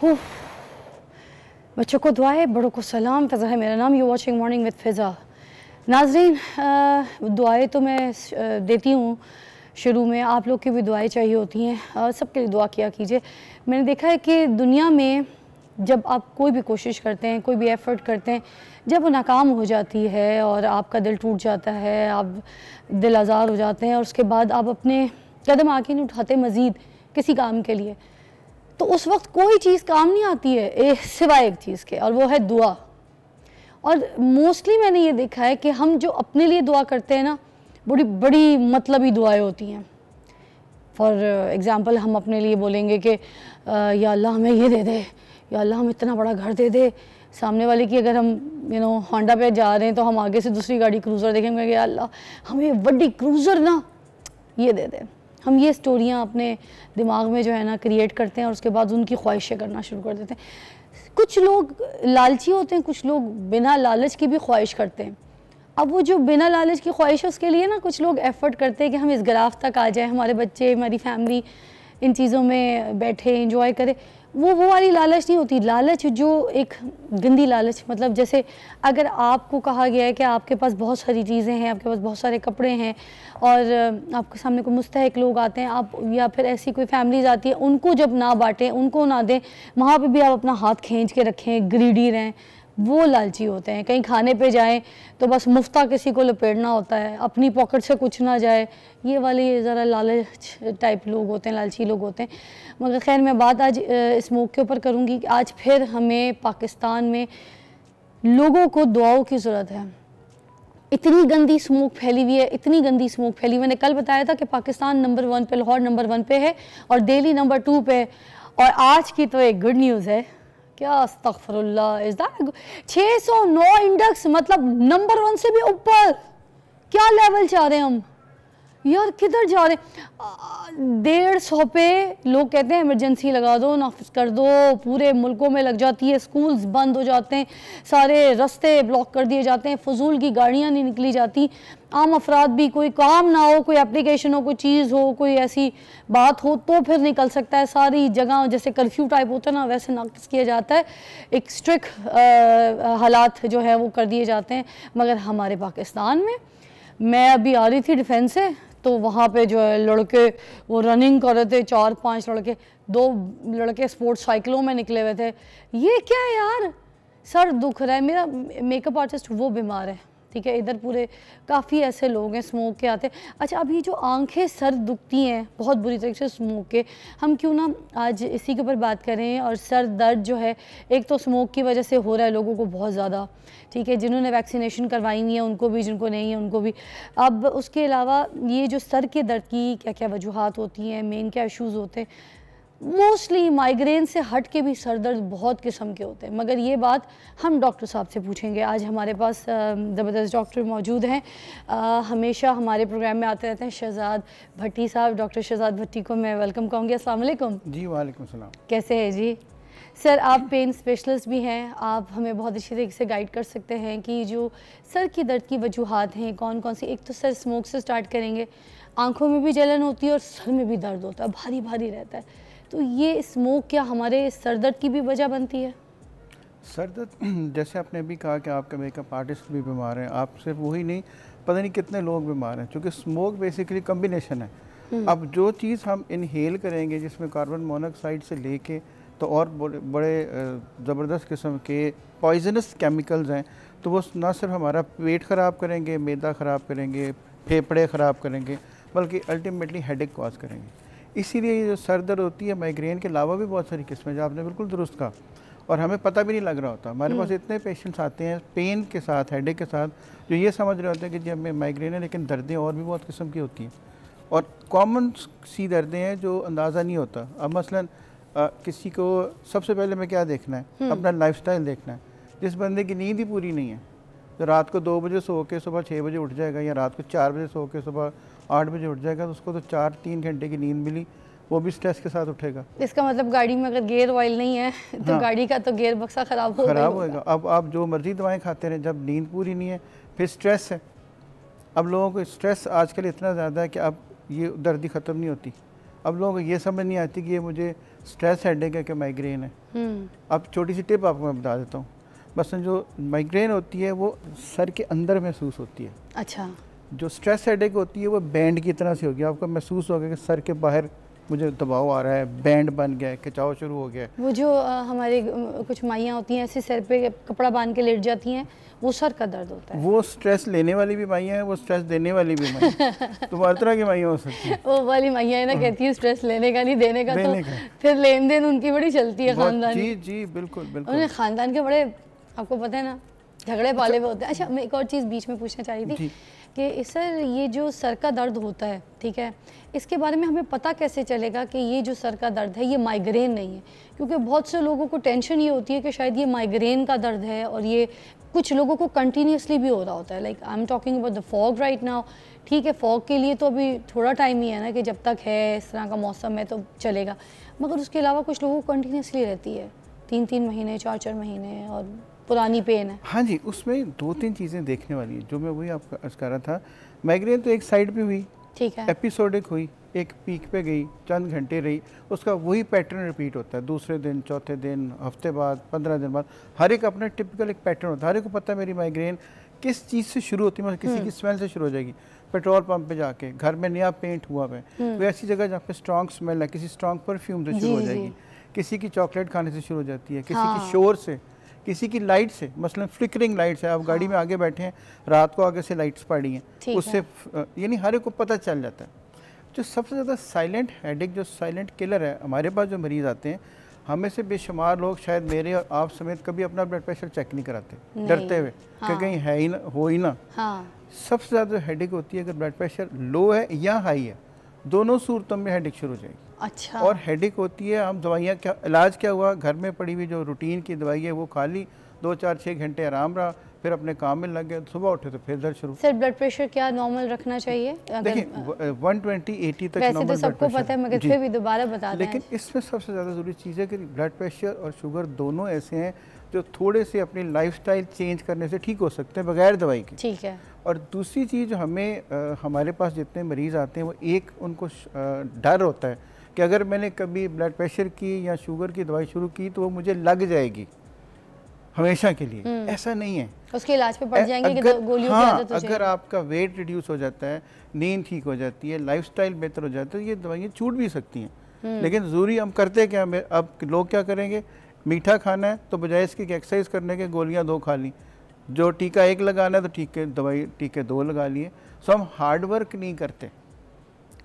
उफ, बच्चों को दुआएं, बड़ों को सलाम। फ़िज़ा है मेरा नाम। यू वॉचिंग मॉर्निंग विद फ़िज़ा। नाज़रीन, दुआएं तो मैं देती हूँ शुरू में, आप लोग की भी दुआएं चाहिए होती हैं। सबके लिए दुआ किया कीजिए। मैंने देखा है कि दुनिया में जब आप कोई भी कोशिश करते हैं, कोई भी एफ़र्ट करते हैं, जब वो नाकाम हो जाती है और आपका दिल टूट जाता है, आप दिल आज़ार हो जाते हैं और उसके बाद आप अपने कदम आगे नहीं उठाते मज़ीद किसी काम के लिए, तो उस वक्त कोई चीज़ काम नहीं आती है सिवाय एक चीज़ के, और वो है दुआ। और मोस्टली मैंने ये देखा है कि हम जो अपने लिए दुआ करते हैं ना, बड़ी बड़ी मतलबी दुआएं होती हैं। फॉर एग्ज़ाम्पल, हम अपने लिए बोलेंगे कि या अल्लाह हमें ये दे दे, या अल्लाह हमें इतना बड़ा घर दे दे। सामने वाले की अगर हम होंडा पे जा रहे हैं तो हम आगे से दूसरी गाड़ी क्रूज़र देखेंगे कि या अल्लाह हमें बड़ी क्रूज़र ना ये दे दे। हम ये स्टोरियाँ अपने दिमाग में जो है ना क्रिएट करते हैं और उसके बाद उनकी ख्वाहिशें करना शुरू कर देते हैं। कुछ लोग लालची होते हैं, कुछ लोग बिना लालच की भी ख्वाहिश करते हैं। अब वो जो बिना लालच की ख्वाहिश है उसके लिए ना कुछ लोग एफ़र्ट करते हैं कि हम इस ग्राफ तक आ जाएं, हमारे बच्चे, हमारी फैमिली इन चीज़ों में बैठे इंजॉय करे। वो वाली लालच नहीं होती। लालच जो एक गंदी लालच, मतलब जैसे अगर आपको कहा गया है कि आपके पास बहुत सारी चीज़ें हैं, आपके पास बहुत सारे कपड़े हैं और आपके सामने कोई मुस्तहिक लोग आते हैं, आप या फिर ऐसी कोई फैमिलीज आती है, उनको जब ना बांटें, उनको ना दें, वहाँ पे भी आप अपना हाथ खींच के रखें, ग्रीडी रहें, वो लालची होते हैं। कहीं खाने पे जाएं तो बस मुफ्ता किसी को लपेटना होता है, अपनी पॉकेट से कुछ ना जाए। ये वाली ज़रा लालच टाइप लोग होते हैं, लालची लोग होते हैं। मगर खैर, मैं बात आज इस मौके के ऊपर करूँगी कि आज फिर हमें पाकिस्तान में लोगों को दुआओं की ज़रूरत है। इतनी गंदी स्मोक फैली हुई है, इतनी गंदी स्मोक फैली। मैंने कल बताया था कि पाकिस्तान नंबर 1 पे, लाहौर नंबर 1 पे है और दिल्ली नंबर 2 पे है। और आज की तो एक गुड न्यूज़ है। क्या अस्तगफुरुल्लाह, इज़ दैट 609 इंडेक्स, मतलब नंबर 1 से भी ऊपर। क्या लेवल चाह रहे हैं हम यार, किधर जा रहे हैं। 150 पे लोग कहते हैं इमरजेंसी लगा दो, नाफिज कर दो। पूरे मुल्कों में लग जाती है, स्कूल्स बंद हो जाते हैं, सारे रास्ते ब्लॉक कर दिए जाते हैं, फजूल की गाड़ियाँ नहीं निकली जाती। आम अफराद भी, कोई काम ना हो, कोई एप्लीकेशन हो, कोई चीज़ हो, कोई ऐसी बात हो तो फिर निकल सकता है। सारी जगह जैसे कर्फ्यू टाइप होता है ना, वैसे नाफिज किया जाता है। एक स्ट्रिक्ट हालात जो है वो कर दिए जाते हैं। मगर हमारे पाकिस्तान में, मैं अभी आ रही थी डिफेंस से, तो वहाँ पे जो है लड़के वो रनिंग कर रहे थे, 4-5 लड़के, 2 लड़के स्पोर्ट्स साइकिलों में निकले हुए थे। ये क्या है यार, सर दुख रहा है मेरा। मेकअप आर्टिस्ट वो बीमार है, ठीक है। इधर पूरे काफ़ी ऐसे लोग हैं स्मोक के आते। अच्छा, अभी जो आंखें सर दुखती हैं बहुत बुरी तरीके से स्मोक के, हम क्यों ना आज इसी के ऊपर बात करें। और सर दर्द जो है, एक तो स्मोक की वजह से हो रहा है लोगों को बहुत ज़्यादा, ठीक है। जिन्होंने वैक्सीनेशन करवाई हुई है उनको भी, जिनको नहीं है उनको भी। अब उसके अलावा ये जो सर के दर्द की क्या क्या वजूहात होती हैं, मेन क्या इशूज़ होते हैं, मोस्टली माइग्रेन से हट के भी सर दर्द बहुत किस्म के होते हैं। मगर ये बात हम डॉक्टर साहब से पूछेंगे। आज हमारे पास ज़बरदस्त डॉक्टर मौजूद हैं। हमेशा हमारे प्रोग्राम में आते रहते हैं शहजाद भट्टी साहब। डॉक्टर शहजाद भट्टी को मैं वेलकम कहूँगी। अस्सलाम वालेकुम। जी वालेकुम सलाम। कैसे हैं जी? सर, आप पेन स्पेशलिस्ट भी हैं, आप हमें बहुत अच्छी तरीके से गाइड कर सकते हैं कि जो सर की दर्द की वजूहात हैं कौन कौन सी। एक तो सर स्मोक से स्टार्ट करेंगे। आँखों में भी जलन होती है और सर में भी दर्द होता है, भारी भारी रहता है। तो ये स्मोक क्या हमारे सर दर्द की भी वजह बनती है? सर दर्द, जैसे आपने अभी कहा कि आपका मेकअप आर्टिस्ट भी बीमार हैं, आप सिर्फ वही नहीं, पता नहीं कितने लोग बीमार हैं, क्योंकि स्मोक बेसिकली कम्बिनेशन है। अब जो चीज़ हम इनहेल करेंगे जिसमें कार्बन मोनोऑक्साइड से लेके तो और बड़े ज़बरदस्त किस्म के पॉइजनस केमिकल्स हैं, तो वो ना सिर्फ हमारा पेट ख़राब करेंगे, मैदा ख़राब करेंगे, फेफड़े ख़राब करेंगे, बल्कि अल्टीमेटली हेडेक कॉज करेंगे। इसीलिए ये जो सर दर्द होती है, माइग्रेन के अलावा भी बहुत सारी किस्में, जो आपने बिल्कुल दुरुस्त कहा, और हमें पता भी नहीं लग रहा होता। हमारे पास इतने पेशेंट्स आते हैं पेन के साथ, हेडेक के साथ, जो ये समझ रहे होते हैं कि जी हमें माइग्रेन है, लेकिन दर्दें और भी बहुत किस्म की होती हैं और कॉमन सी दर्दें हैं जो अंदाज़ा नहीं होता। अब मसलन किसी को सबसे पहले मैं क्या देखना है, अपना लाइफस्टाइल देखना है। जिस बंदे की नींद ही पूरी नहीं है, तो रात को 2 बजे सो के सुबह 6 बजे उठ जाएगा, या रात को 4 बजे सो के सुबह 8 बजे उठ जाएगा, तो उसको तो 4-3 घंटे की नींद मिली, वो भी स्ट्रेस के साथ उठेगा। इसका मतलब गाड़ी में अगर गियर ऑयल नहीं है तो गाड़ी का तो गियर बक्सा ख़राब होगा। अब आप जो मर्जी दवाएं खाते रहें, जब नींद पूरी नहीं है फिर स्ट्रेस है। अब लोगों को स्ट्रेस आजकल इतना ज़्यादा है कि अब ये दर्द ही ख़त्म नहीं होती। अब लोगों को ये समझ नहीं आती कि ये मुझे स्ट्रेस हेडेक है कि माइग्रेन है। अब छोटी सी टिप आपको मैं बता देता हूँ। बस जो माइग्रेन होती है वो सर के अंदर महसूस होती है। अच्छा। जो स्ट्रेस हेडेक होती है वो बैंड की तरह से होगी, आपको महसूस होगा कि सर के बाहर मुझे दबाव आ रहा है, बैंड बन गया है, खिंचाव शुरू हो गया है। वो जो हमारे कुछ माइयाँ होती हैं ऐसे सर पे कपड़ा बांध के लेट जाती हैं, वो सर का दर्द होता है। वो स्ट्रेस लेने वाली भी माइयाँ हैं, वो स्ट्रेस देने वाली भी माइयाँ तो हर तरह की माइयाँ हो सकती हैं। वो वाली माइयाँ है ना, कहती है स्ट्रेस लेने का नहीं देने का, तो फिर लेन देन उनकी बड़ी चलती है खानदान। जी जी बिल्कुल बिल्कुल। उन्हें खानदान के बड़े, आपको पता है ना, झगड़े पाले हुए होते हैं। अच्छा, मैं एक और चीज़ बीच में पूछना चाह रही थी कि सर ये जो सर का दर्द होता है, ठीक है, इसके बारे में हमें पता कैसे चलेगा कि ये जो सर का दर्द है ये माइग्रेन नहीं है? क्योंकि बहुत से लोगों को टेंशन ये होती है कि शायद ये माइग्रेन का दर्द है, और ये कुछ लोगों को कंटिन्यूसली भी हो रहा होता है। Like I am talking about the fog right now. ठीक है, फॉग के लिए तो अभी थोड़ा टाइम ही है ना, कि जब तक है इस तरह का मौसम है तो चलेगा, मगर उसके अलावा कुछ लोगों को कंटिन्यूसली रहती है 3-3 महीने 4-4 महीने, और पुरानी पेन है। हाँ जी, उसमें 2-3 चीज़ें देखने वाली है, जो मैं वही आपको अर्ज कर रहा था। माइग्रेन तो एक साइड पे हुई, ठीक है, एपिसोडिक हुई, एक पीक पे गई, चंद घंटे रही, उसका वही पैटर्न रिपीट होता है दूसरे दिन, चौथे दिन, हफ्ते बाद, 15 दिन बाद। हर एक अपना टिपिकल एक पैटर्न होता है। हर एक को पता है मेरी माइग्रेन किस चीज़ से शुरू होती है। मतलब किसी की स्मेल से शुरू हो जाएगी, पेट्रोल पंप पे जाके, घर में नया पेंट हुआ है, वो ऐसी जगह जहाँ पे स्ट्रॉन्ग स्मेल है, किसी स्ट्रॉन्ग परफ्यूम से शुरू हो जाएगी, किसी की चॉकलेट खाने से शुरू हो जाती है, किसी की शोर से, किसी की लाइट से, मसलन फ्लिकरिंग लाइट्स है, आप गाड़ी में आगे बैठे हैं, रात को आगे से लाइट्स पड़ी हैं, उससे यानी हर एक को पता चल जाता है। जो सबसे ज़्यादा साइलेंट हेडेक, जो साइलेंट किलर है, हमारे पास जो मरीज़ आते हैं, हमें से बेशुमार लोग शायद मेरे और आप समेत कभी अपना ब्लड प्रेशर चेक नहीं कराते, डरते हुए कि कहीं है ही ना, हो ही ना। सबसे ज़्यादा हेडेक होती है अगर ब्लड प्रेशर लो है या हाई है, दोनों सूरतों में हेडेक शुरू हो जाएगी। अच्छा। और हेडेक होती है, हम दवाइयाँ, क्या इलाज क्या हुआ, घर में पड़ी हुई जो रूटीन की दवाई है वो खा ली, 2-4-6 घंटे आराम रहा, फिर अपने काम में लग गए, सुबह उठे तो फिर दर्द शुरू। सर ब्लड प्रेशर क्या नॉर्मल रखना चाहिए? देखिए 120/80 तक वैसे तो सबको पता है, मगर फिर भी दोबारा बता दें। लेकिन इसमें सबसे ज़्यादा ज़रूरी चीज़ है कि ब्लड प्रेशर और शुगर दोनों ऐसे हैं जो थोड़े से अपनी लाइफस्टाइल चेंज करने से ठीक हो सकते हैं बगैर दवाई के। ठीक है। और दूसरी चीज़, हमें हमारे पास जितने मरीज़ आते हैं वो एक उनको डर होता है कि अगर मैंने कभी ब्लड प्रेशर की या शुगर की दवाई शुरू की तो वो मुझे लग जाएगी हमेशा के लिए। ऐसा नहीं है, उसके इलाज पे पड़ जाएंगे कि गोलियों की आदत हो जाएगी। अगर आपका वेट रिड्यूस हो जाता है, नींद ठीक हो जाती है, लाइफस्टाइल बेहतर हो जाता है, ये दवाइयाँ छूट भी सकती हैं। लेकिन ज़रूरी हम करते क्या, अब लोग क्या करेंगे, मीठा खाना है तो बजाय इसकी एक्सरसाइज करने के गोलियाँ 2 खा ली, जो टीका 1 लगाना है तो टीके दवाई टीके 2 लगा लिए। सो हम हार्ड वर्क नहीं करते।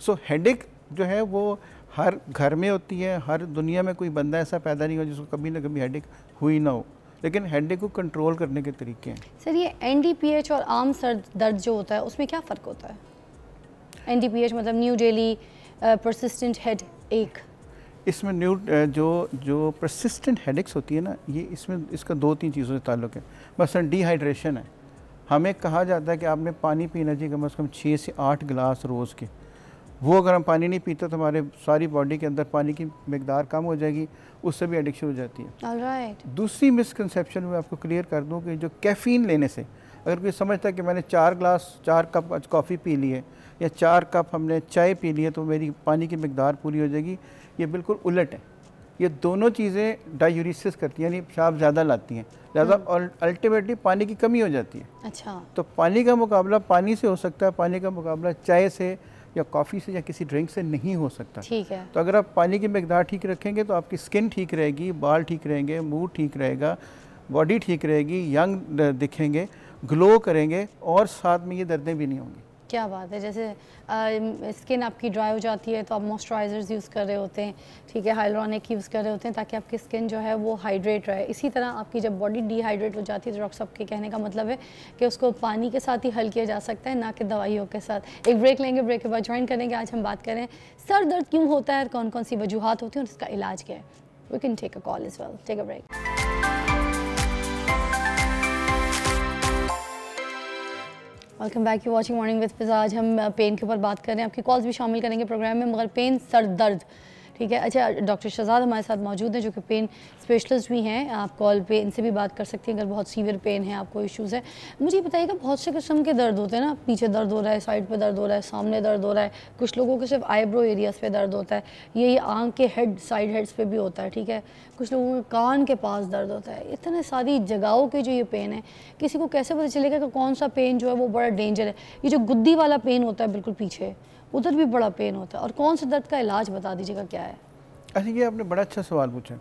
सो हेडेक जो है वो हर घर में होती है, हर दुनिया में कोई बंदा ऐसा पैदा नहीं हुआ जिसको कभी ना कभी हेडेक हुई ना हो, लेकिन हेडेक को कंट्रोल करने के तरीके हैं। सर ये NDPH और आम सर दर्द जो होता है उसमें क्या फ़र्क होता है? NDPH मतलब न्यू डेली परसिस्टेंट हेड एक, इसमें जो परसिस्टेंट हेडेक्स होती है ना, ये इसमें इसका 2-3 चीज़ों से ताल्लुक़ है। मसलन डिहाइड्रेशन है, हमें कहा जाता है कि आपने पानी पीना चाहिए कम से कम 6 से 8 गिलास रोज़ के। वो अगर हम पानी नहीं पीते तो हमारे सारी बॉडी के अंदर पानी की मिकदार कम हो जाएगी, उससे भी एडिक्शन हो जाती है। ऑलराइट। दूसरी मिसकंसेप्शन मैं आपको क्लियर कर दूं कि जो कैफ़ीन लेने से, अगर कोई समझता है कि मैंने 4 कप कॉफ़ी पी ली है या 4 कप हमने चाय पी ली है तो मेरी पानी की मिकदार पूरी हो जाएगी, ये बिल्कुल उलट है। ये दोनों चीज़ें डायूरिसिस करती हैं, यानी पेशाब ज़्यादा लाती हैं, ज़्यादा और अल्टीमेटली पानी की कमी हो जाती है। अच्छा। तो पानी का मुकाबला पानी से हो सकता है, पानी का मुकाबला चाय से या कॉफ़ी से या किसी ड्रिंक से नहीं हो सकता। ठीक है। तो अगर आप पानी की मिकदार ठीक रखेंगे तो आपकी स्किन ठीक रहेगी, बाल ठीक रहेंगे, मूड ठीक रहेगा, बॉडी ठीक रहेगी, यंग दिखेंगे, ग्लो करेंगे, और साथ में ये दर्दें भी नहीं होंगी। क्या बात है। जैसे स्किन आपकी ड्राई हो जाती है तो आप मॉइस्चराइजर्स यूज़ कर रहे होते हैं, ठीक है, हाइलुरोनिक यूज़ कर रहे होते हैं ताकि आपकी स्किन जो है वो हाइड्रेट रहे। इसी तरह आपकी जब बॉडी डिहाइड्रेट हो जाती है तो डॉक्टर साहब के कहने का मतलब है कि उसको पानी के साथ ही हल किया जा सकता है, ना कि दवाइयों के साथ। एक ब्रेक लेंगे, ब्रेक के बाद ज्वाइन करेंगे। आज हम बात करें सर दर्द क्यों होता है, कौन कौन सी वजूहत होती हैं और इसका इलाज क्या है। We can take a call as well, take a break. Welcome back, you watching morning with Fiza. आज हम पेन के ऊपर बात कर रहे हैं, आपकी कॉल्स भी शामिल करेंगे प्रोग्राम में, मगर पेन, सर दर्द, ठीक है। अच्छा, डॉक्टर शहजाद हमारे साथ मौजूद हैं जो कि पेन स्पेशलिस्ट भी हैं। आप कॉल पे इनसे भी बात कर सकते हैं अगर बहुत सीवियर पेन है, आपको इश्यूज़ है। मुझे बताइएगा, बहुत से किस्म के दर्द होते हैं ना, पीछे दर्द हो रहा है, साइड पे दर्द हो रहा है, सामने दर्द हो रहा है, कुछ लोगों के सिर्फ आईब्रो एरियाज़ पे दर्द होता है, ये आँख के हेड साइड हेड्स पे भी होता है, ठीक है। कुछ लोगों के कान के पास दर्द होता है। इतने सारी जगहों के जो ये पेन है, किसी को कैसे पता चलेगा कि कौन सा पेन जो है वो बड़ा डेंजर है? ये जो गुद्दी वाला पेन होता है बिल्कुल पीछे, उधर भी बड़ा पेन होता है, और कौन सा दर्द का इलाज बता दीजिएगा क्या है? अच्छा, ये आपने बड़ा अच्छा सवाल पूछा।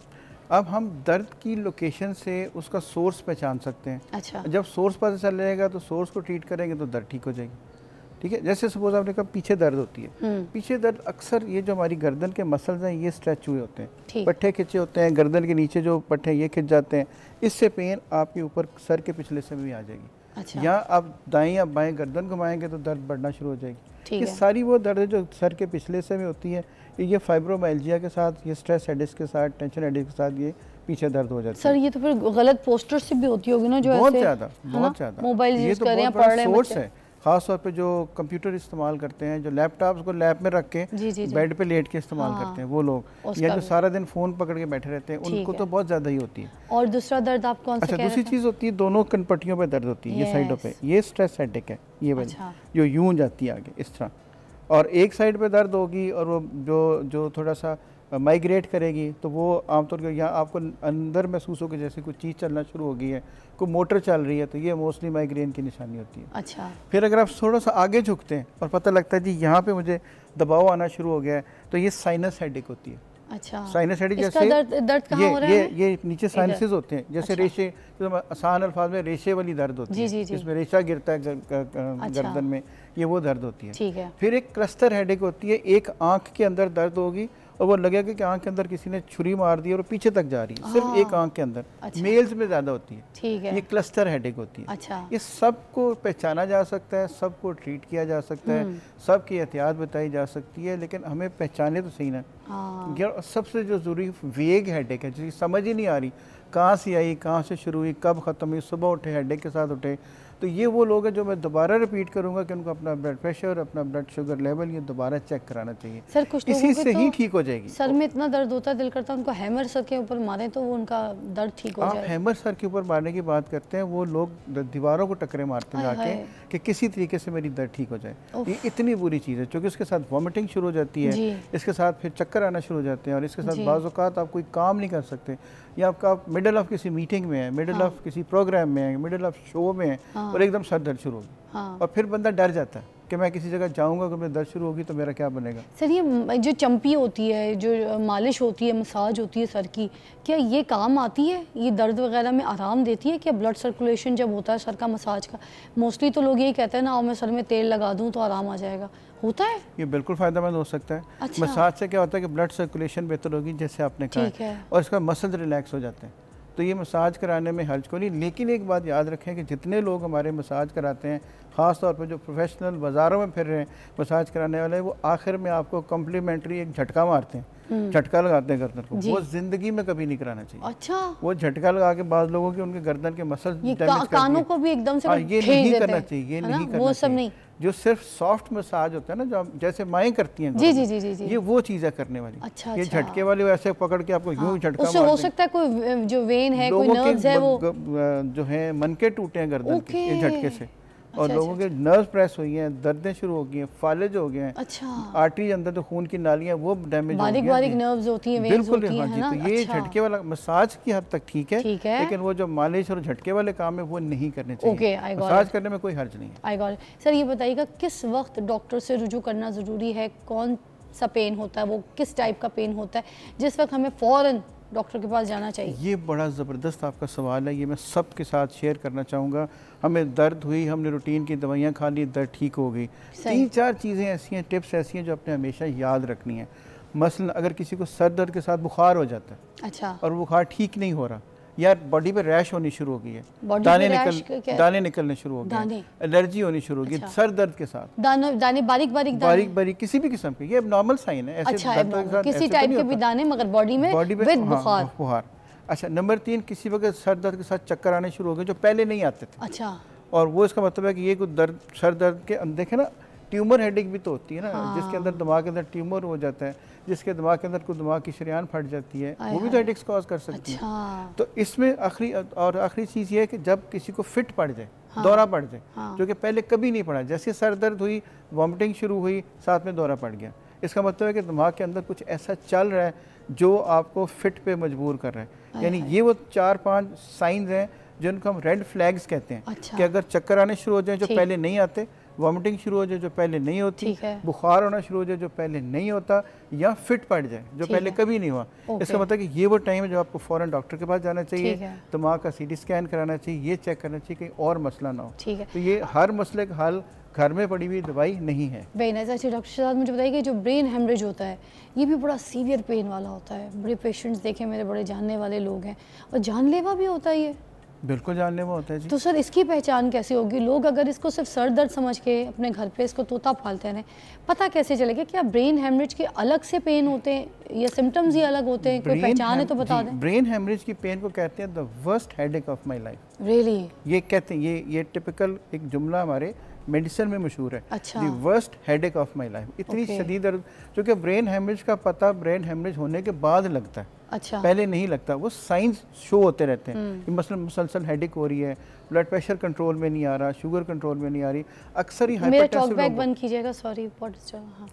अब हम दर्द की लोकेशन से उसका सोर्स पहचान सकते हैं। अच्छा। जब सोर्स पता चल जाएगा तो सोर्स को ट्रीट करेंगे तो दर्द ठीक हो जाएगी, ठीक है। जैसे सपोज आपने कहा पीछे दर्द होती है, पीछे दर्द अक्सर ये जो हमारी गर्दन के मसल्स हैं ये स्ट्रेच हुए होते हैं, पट्टे खिंचे होते हैं, गर्दन के नीचे जो पट्टे ये खिंच जाते हैं, इससे पेन आपके ऊपर सर के पिछले से भी आ जाएगी। अच्छा। या आप दाएं या बाएं गर्दन घुमाएंगे तो दर्द बढ़ना शुरू हो जाएगी। ये सारी वो दर्द है जो सर के पिछले से में होती है, ये फाइब्रोमाइल्जिया के साथ, ये स्ट्रेस हेडेक्स के साथ, टेंशन हेडेक्स के साथ ये पीछे दर्द हो जाता है। सर ये तो फिर गलत पोस्टर से भी होती होगी ना, जो बहुत ज़्यादा मोबाइल यूज कर रहे हैं, पढ़ रहे हैं सोर्स है। खास तौर पे जो कंप्यूटर इस्तेमाल करते हैं, जो लैपटॉप्स को लैब में रख के बेड पे लेट के इस्तेमाल करते हैं वो लोग, या जो सारा दिन फ़ोन पकड़ के बैठे रहते हैं, उनको तो बहुत ज़्यादा ही होती है। और दूसरा दर्द आप कौन सा कह रहे हैं? दूसरी चीज़ होती है दोनों कनपट्टियों पे दर्द होती है, ये साइडों पे, ये स्ट्रेस हेडेक है, ये वाली जो यूं जाती है आगे इस तरह, और एक साइड पे दर्द होगी और वो जो थोड़ा सा माइग्रेट करेगी तो वो आमतौर पर यहाँ आपको अंदर महसूस होगी जैसे कोई चीज़ चलना शुरू हो गई है, कोई मोटर चल रही है, तो ये मोस्टली माइग्रेन की निशानी होती है। अच्छा। फिर अगर आप थोड़ा सा आगे झुकते हैं और पता लगता है जी यहाँ पे मुझे दबाव आना शुरू हो गया है, तो ये साइनस हेडेक होती है। अच्छा। साइनस हेडेक जैसे दर्द कहाँ हो रहा है? ये नीचे साइनसेस होते हैं, जैसे रेशे, जो आसान अल्फाज में रेशे वाली दर्द होती है, जिसमें रेशा गिरता है गर्दन में, ये वो दर्द होती है। ठीक है। फिर एक क्लस्टर हेडेक होती है, एक आंख के अंदर दर्द होगी और वो लगेगा कि आंख के अंदर किसी ने छुरी मार दी और पीछे तक जा रही है, सिर्फ एक आंख के अंदर। अच्छा। मेल्स में ज़्यादा होती है। ठीक है। ये क्लस्टर हेडेक होती है। अच्छा। ये सबको पहचाना जा सकता है, सबको ट्रीट किया जा सकता है, सबकी एहतियात बताई जा सकती है, लेकिन हमें पहचाने तो सही ना। सबसे जो ज़रूरी वेग हेडेक है, जिसकी समझ ही नहीं आ रही कहाँ से आई, कहाँ से शुरू हुई, कब ख़त्म हुई, सुबह उठे हेडेक के साथ उठे, तो ये वो लोग हैं जो मैं दोबारा रिपीट करूंगा कि उनको अपना ब्लड प्रेशर, अपना ब्लड शुगर लेवल ये दोबारा चेक कराना चाहिए। सर कुछ इसी से ही ठीक हो जाएगी। सर में इतना दर्द होता है, दिल करता है उनको हैमर सर के ऊपर मारें तो वो उनका दर्द ठीक हो जाए। आप हैमर सर के ऊपर मारने की बात करते हैं, वो लोग दीवारों को टकरे मारते हैं जाके कि किसी तरीके से मेरी दर्द ठीक हो जाए। ये इतनी बुरी चीज़ है, क्योंकि इसके साथ वॉमिटिंग शुरू हो जाती है, इसके साथ फिर चक्कर आना शुरू हो जाते हैं, और इसके साथ बाज़ औक़ात आप कोई काम नहीं कर सकते, या आपका मिडिल ऑफ किसी मीटिंग में है, मिडिल ऑफ किसी प्रोग्राम में है, मिडिल ऑफ शो में है, और एकदम सर दर्द शुरू होगी, और फिर बंदा डर जाता है कि मैं किसी जगह जाऊंगा, अगर मेरी दर्द शुरू होगी तो मेरा क्या बनेगा। सर ये जो चंपी होती है, जो मालिश होती है, मसाज होती है सर की, क्या ये काम आती है? ये दर्द वगैरह में आराम देती है? क्या ब्लड सर्कुलेशन जब होता है सर का मसाज का, मोस्टली तो लोग यही कहते हैं ना, मैं सर में तेल लगा दूँ तो आराम आ जाएगा, होता है? ये बिल्कुल फ़ायदेमंद हो सकता है। अच्छा। मसाज से क्या होता है कि ब्लड सर्कुलेशन बेहतर होगी, जैसे आपने कहा, और इसका मसल रिलैक्स हो जाते हैं, तो ये मसाज कराने में हर्ज को नहीं। लेकिन एक बात याद रखें कि जितने लोग हमारे मसाज कराते हैं, ख़ास तौर पर जो प्रोफेशनल बाज़ारों में फिर रहे हैं मसाज कराने वाले, वो आखिर में आपको कम्प्लीमेंट्री एक झटका मारते हैं, झटका लगाते हैं गर्दन को, वो ज़िंदगी में कभी नहीं कराना चाहिए। अच्छा। वो झटका लगा के बाद लोगों के उनके गर्दन के मसल कानों को भी एकदम से ये नहीं करना चाहिए, ये नहीं करना चाहिए। जो सिर्फ सॉफ्ट मसाज होता है ना, जो जैसे माएँ करती हैं, जी जी जी जी, ये वो चीज़ है करने वाली। अच्छा, ये झटके वाले वैसे पकड़ के आपको यूं झटका उससे हो सकता है कोई जो वेन है, कोई नर्व्स है, वो जो है मनके टूटे हैं गर्दन के ये झटके से, और लोगों के नर्व्स प्रेस हुई हैं, दर्दें शुरू हो गई हैं, फालिज हो गए हैं। अच्छा। आर्टरी अंदर जो खून की नालियां वो डैमेज हो गई हैं, बारीक नर्व्स होती हैं, वेन्स होती हैं, है ना। तो ये झटके वाला मसाज की हद तक ठीक है, लेकिन वो जो मालिश और झटके वाले काम है वो नहीं करने चाहिए। मसाज करने में कोई हर्ज नहीं है। I got it. सर ये बताइएगा किस वक्त डॉक्टर से रुजू करना ज़रूरी है? कौन सा पेन होता है, वो किस टाइप का पेन होता है जिस वक्त हमें फ़ौरन डॉक्टर के पास जाना चाहिए? ये बड़ा ज़बरदस्त आपका सवाल है, ये मैं सबके साथ शेयर करना चाहूँगा। हमें दर्द हुई, हमने रूटीन की दवाइयाँ खा ली, दर्द ठीक हो गई। 3-4 चीज़ें ऐसी हैं, टिप्स ऐसी हैं जो आपने हमेशा याद रखनी है। मसलन अगर किसी को सर दर्द के साथ बुखार हो जाता है, अच्छा, और बुखार ठीक नहीं हो रहा, या बॉडी पे रैश होनी शुरू हो गई है, दाने निकलने शुरू हो गए, एलर्जी होनी शुरू हो गई, सर दर्द के साथ दाने बारीक बारीक किसी भी किस्म के, ये नॉर्मल साइन है। ऐसे किसी टाइप के भी दाने, मगर बॉडी में विद बुखार। अच्छा, नंबर 3, किसी वक्त सर दर्द के साथ चक्कर आने शुरू हो गए जो पहले नहीं आते थे। अच्छा। और वो इसका मतलब है कि ये कुछ दर्द, सर दर्द के देखे ना, ट्यूमर हेडेक भी तो होती है ना, हाँ। जिसके अंदर दिमाग के अंदर ट्यूमर हो जाता है, जिसके दिमाग के अंदर कोई दिमाग की शरीयान फट जाती है, वो भी तो हेडेक्स कॉज कर सकती है। तो इसमें आखिरी चीज़ ये है कि जब किसी को फिट पड़ जाए, दौरा पड़ जाए, जो कि पहले कभी नहीं पड़ा, जैसे सर दर्द हुई, वॉमिटिंग शुरू हुई, साथ में दौरा पड़ गया, इसका मतलब है कि दिमाग के अंदर कुछ ऐसा चल रहा है जो आपको फिट पे मजबूर कर रहा है। यानी ये वो 4-5 साइंस हैं जिनको हम रेड फ्लैग्स कहते हैं। कि अगर चक्कर आने शुरू हो जाए जो पहले नहीं आते, वॉमिटिंग शुरू हो जाए जो पहले नहीं होती, बुखार होना शुरू हो जाए जो पहले नहीं होता, या फिट पड़ जाए जो पहले कभी नहीं हुआ, इसका मतलब कि ये वो टाइम है जो आपको फ़ौरन डॉक्टर के पास जाना चाहिए, दिमाग का सीटी स्कैन कराना चाहिए, ये चेक करना चाहिए कहीं और मसला ना हो। तो ये हर मसले का हल घर में पड़ी हुई दवाई नहीं है। Very nice. अच्छा डॉक्टर शहजाद, मुझे बताइए कि जो ब्रेन हेमरेज होता है ये भी बड़ा सीवियर पेन वाला होता है। बड़े पेशेंट्स देखे मेरे, बड़े जानने वाले लोग हैं, और जानलेवा भी होता है ये। बिल्कुल जानलेवा होता है जी। तो सर इसकी पहचान कैसे होगी? लोग अगर इसको सिर्फ सर दर्द समझ के अपने घर पे इसको तोता पालते हैं, पता कैसे चलेगा क्या ब्रेन हेमरेज के अलग से पेन होते हैं या सिम्टम्स ही अलग होते हैं? कोई पहचान है तो बता दें। ब्रेन हेमरेज की पेन को कहते हैं the worst headache of my life. Really? ये कहते हैं, ये टिपिकल एक जुमला हमारे मेडिसिन में मशहूर है। अच्छा। The worst headache of my life. इतनी शदीद दर्द, क्योंकि ब्रेन हेमरेज का पता ब्रेन हेमरेज होने के बाद लगता है। अच्छा। पहले नहीं लगता, वो साइंस शो होते रहते हैं कि मसलन मुसलसल हेडेक हो रही है, ब्लड प्रेशर कंट्रोल में नहीं आ रहा, शुगर कंट्रोल में नहीं आ रही। अक्सर ही हाइपरटेंसिव लोग बंद कीजिएगा, सॉरी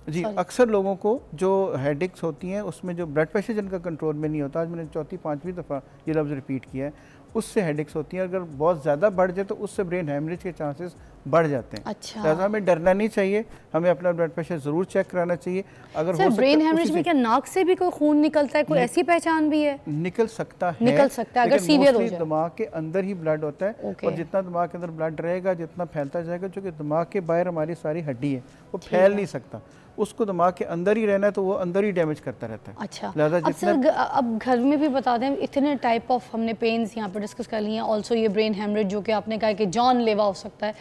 जी, अक्सर लोगों को जो हेडेक्स होती हैं उसमें जो ब्लड प्रेशर जिनका कंट्रोल में नहीं होता, आज मैंने 4-5वीं दफ़ा ये लफ्ज़ रिपीट किया है, उससे हेडेक्स होती हैं। अगर बहुत ज़्यादा बढ़ जाए तो उससे ब्रेन हेमरेज के चांसेस बढ़ जाते हैं। अच्छा। लिहाजा हमें डरना नहीं चाहिए, हमें अपना ब्लड प्रेशर ज़रूर चेक कराना चाहिए। अगर सर ब्रेन हेमरेज में क्या नाक से भी कोई खून निकलता है? कोई ऐसी पहचान भी है? निकल सकता है, अगर सीवियर हो जाए। दिमाग के अंदर ही ब्लड होता है, और जितना दिमाग के अंदर ब्लड रहेगा, जितना फैलता जाएगा, जो कि दिमाग के बाहर हमारी सारी हड्डी है, वो फैल नहीं सकता, उसको दिमाग के अंदर ही रहना है, तो वो अंदर ही डैमेज करता रहता है। अच्छा। अब सर अब घर में भी बता दें, इतने टाइप ऑफ हमने पेन्स यहाँ पर डिस्कस कर लिए हैं, ऑल्सो ये ब्रेन हेमरेज जो कि आपने कहा कि जानलेवा हो सकता है,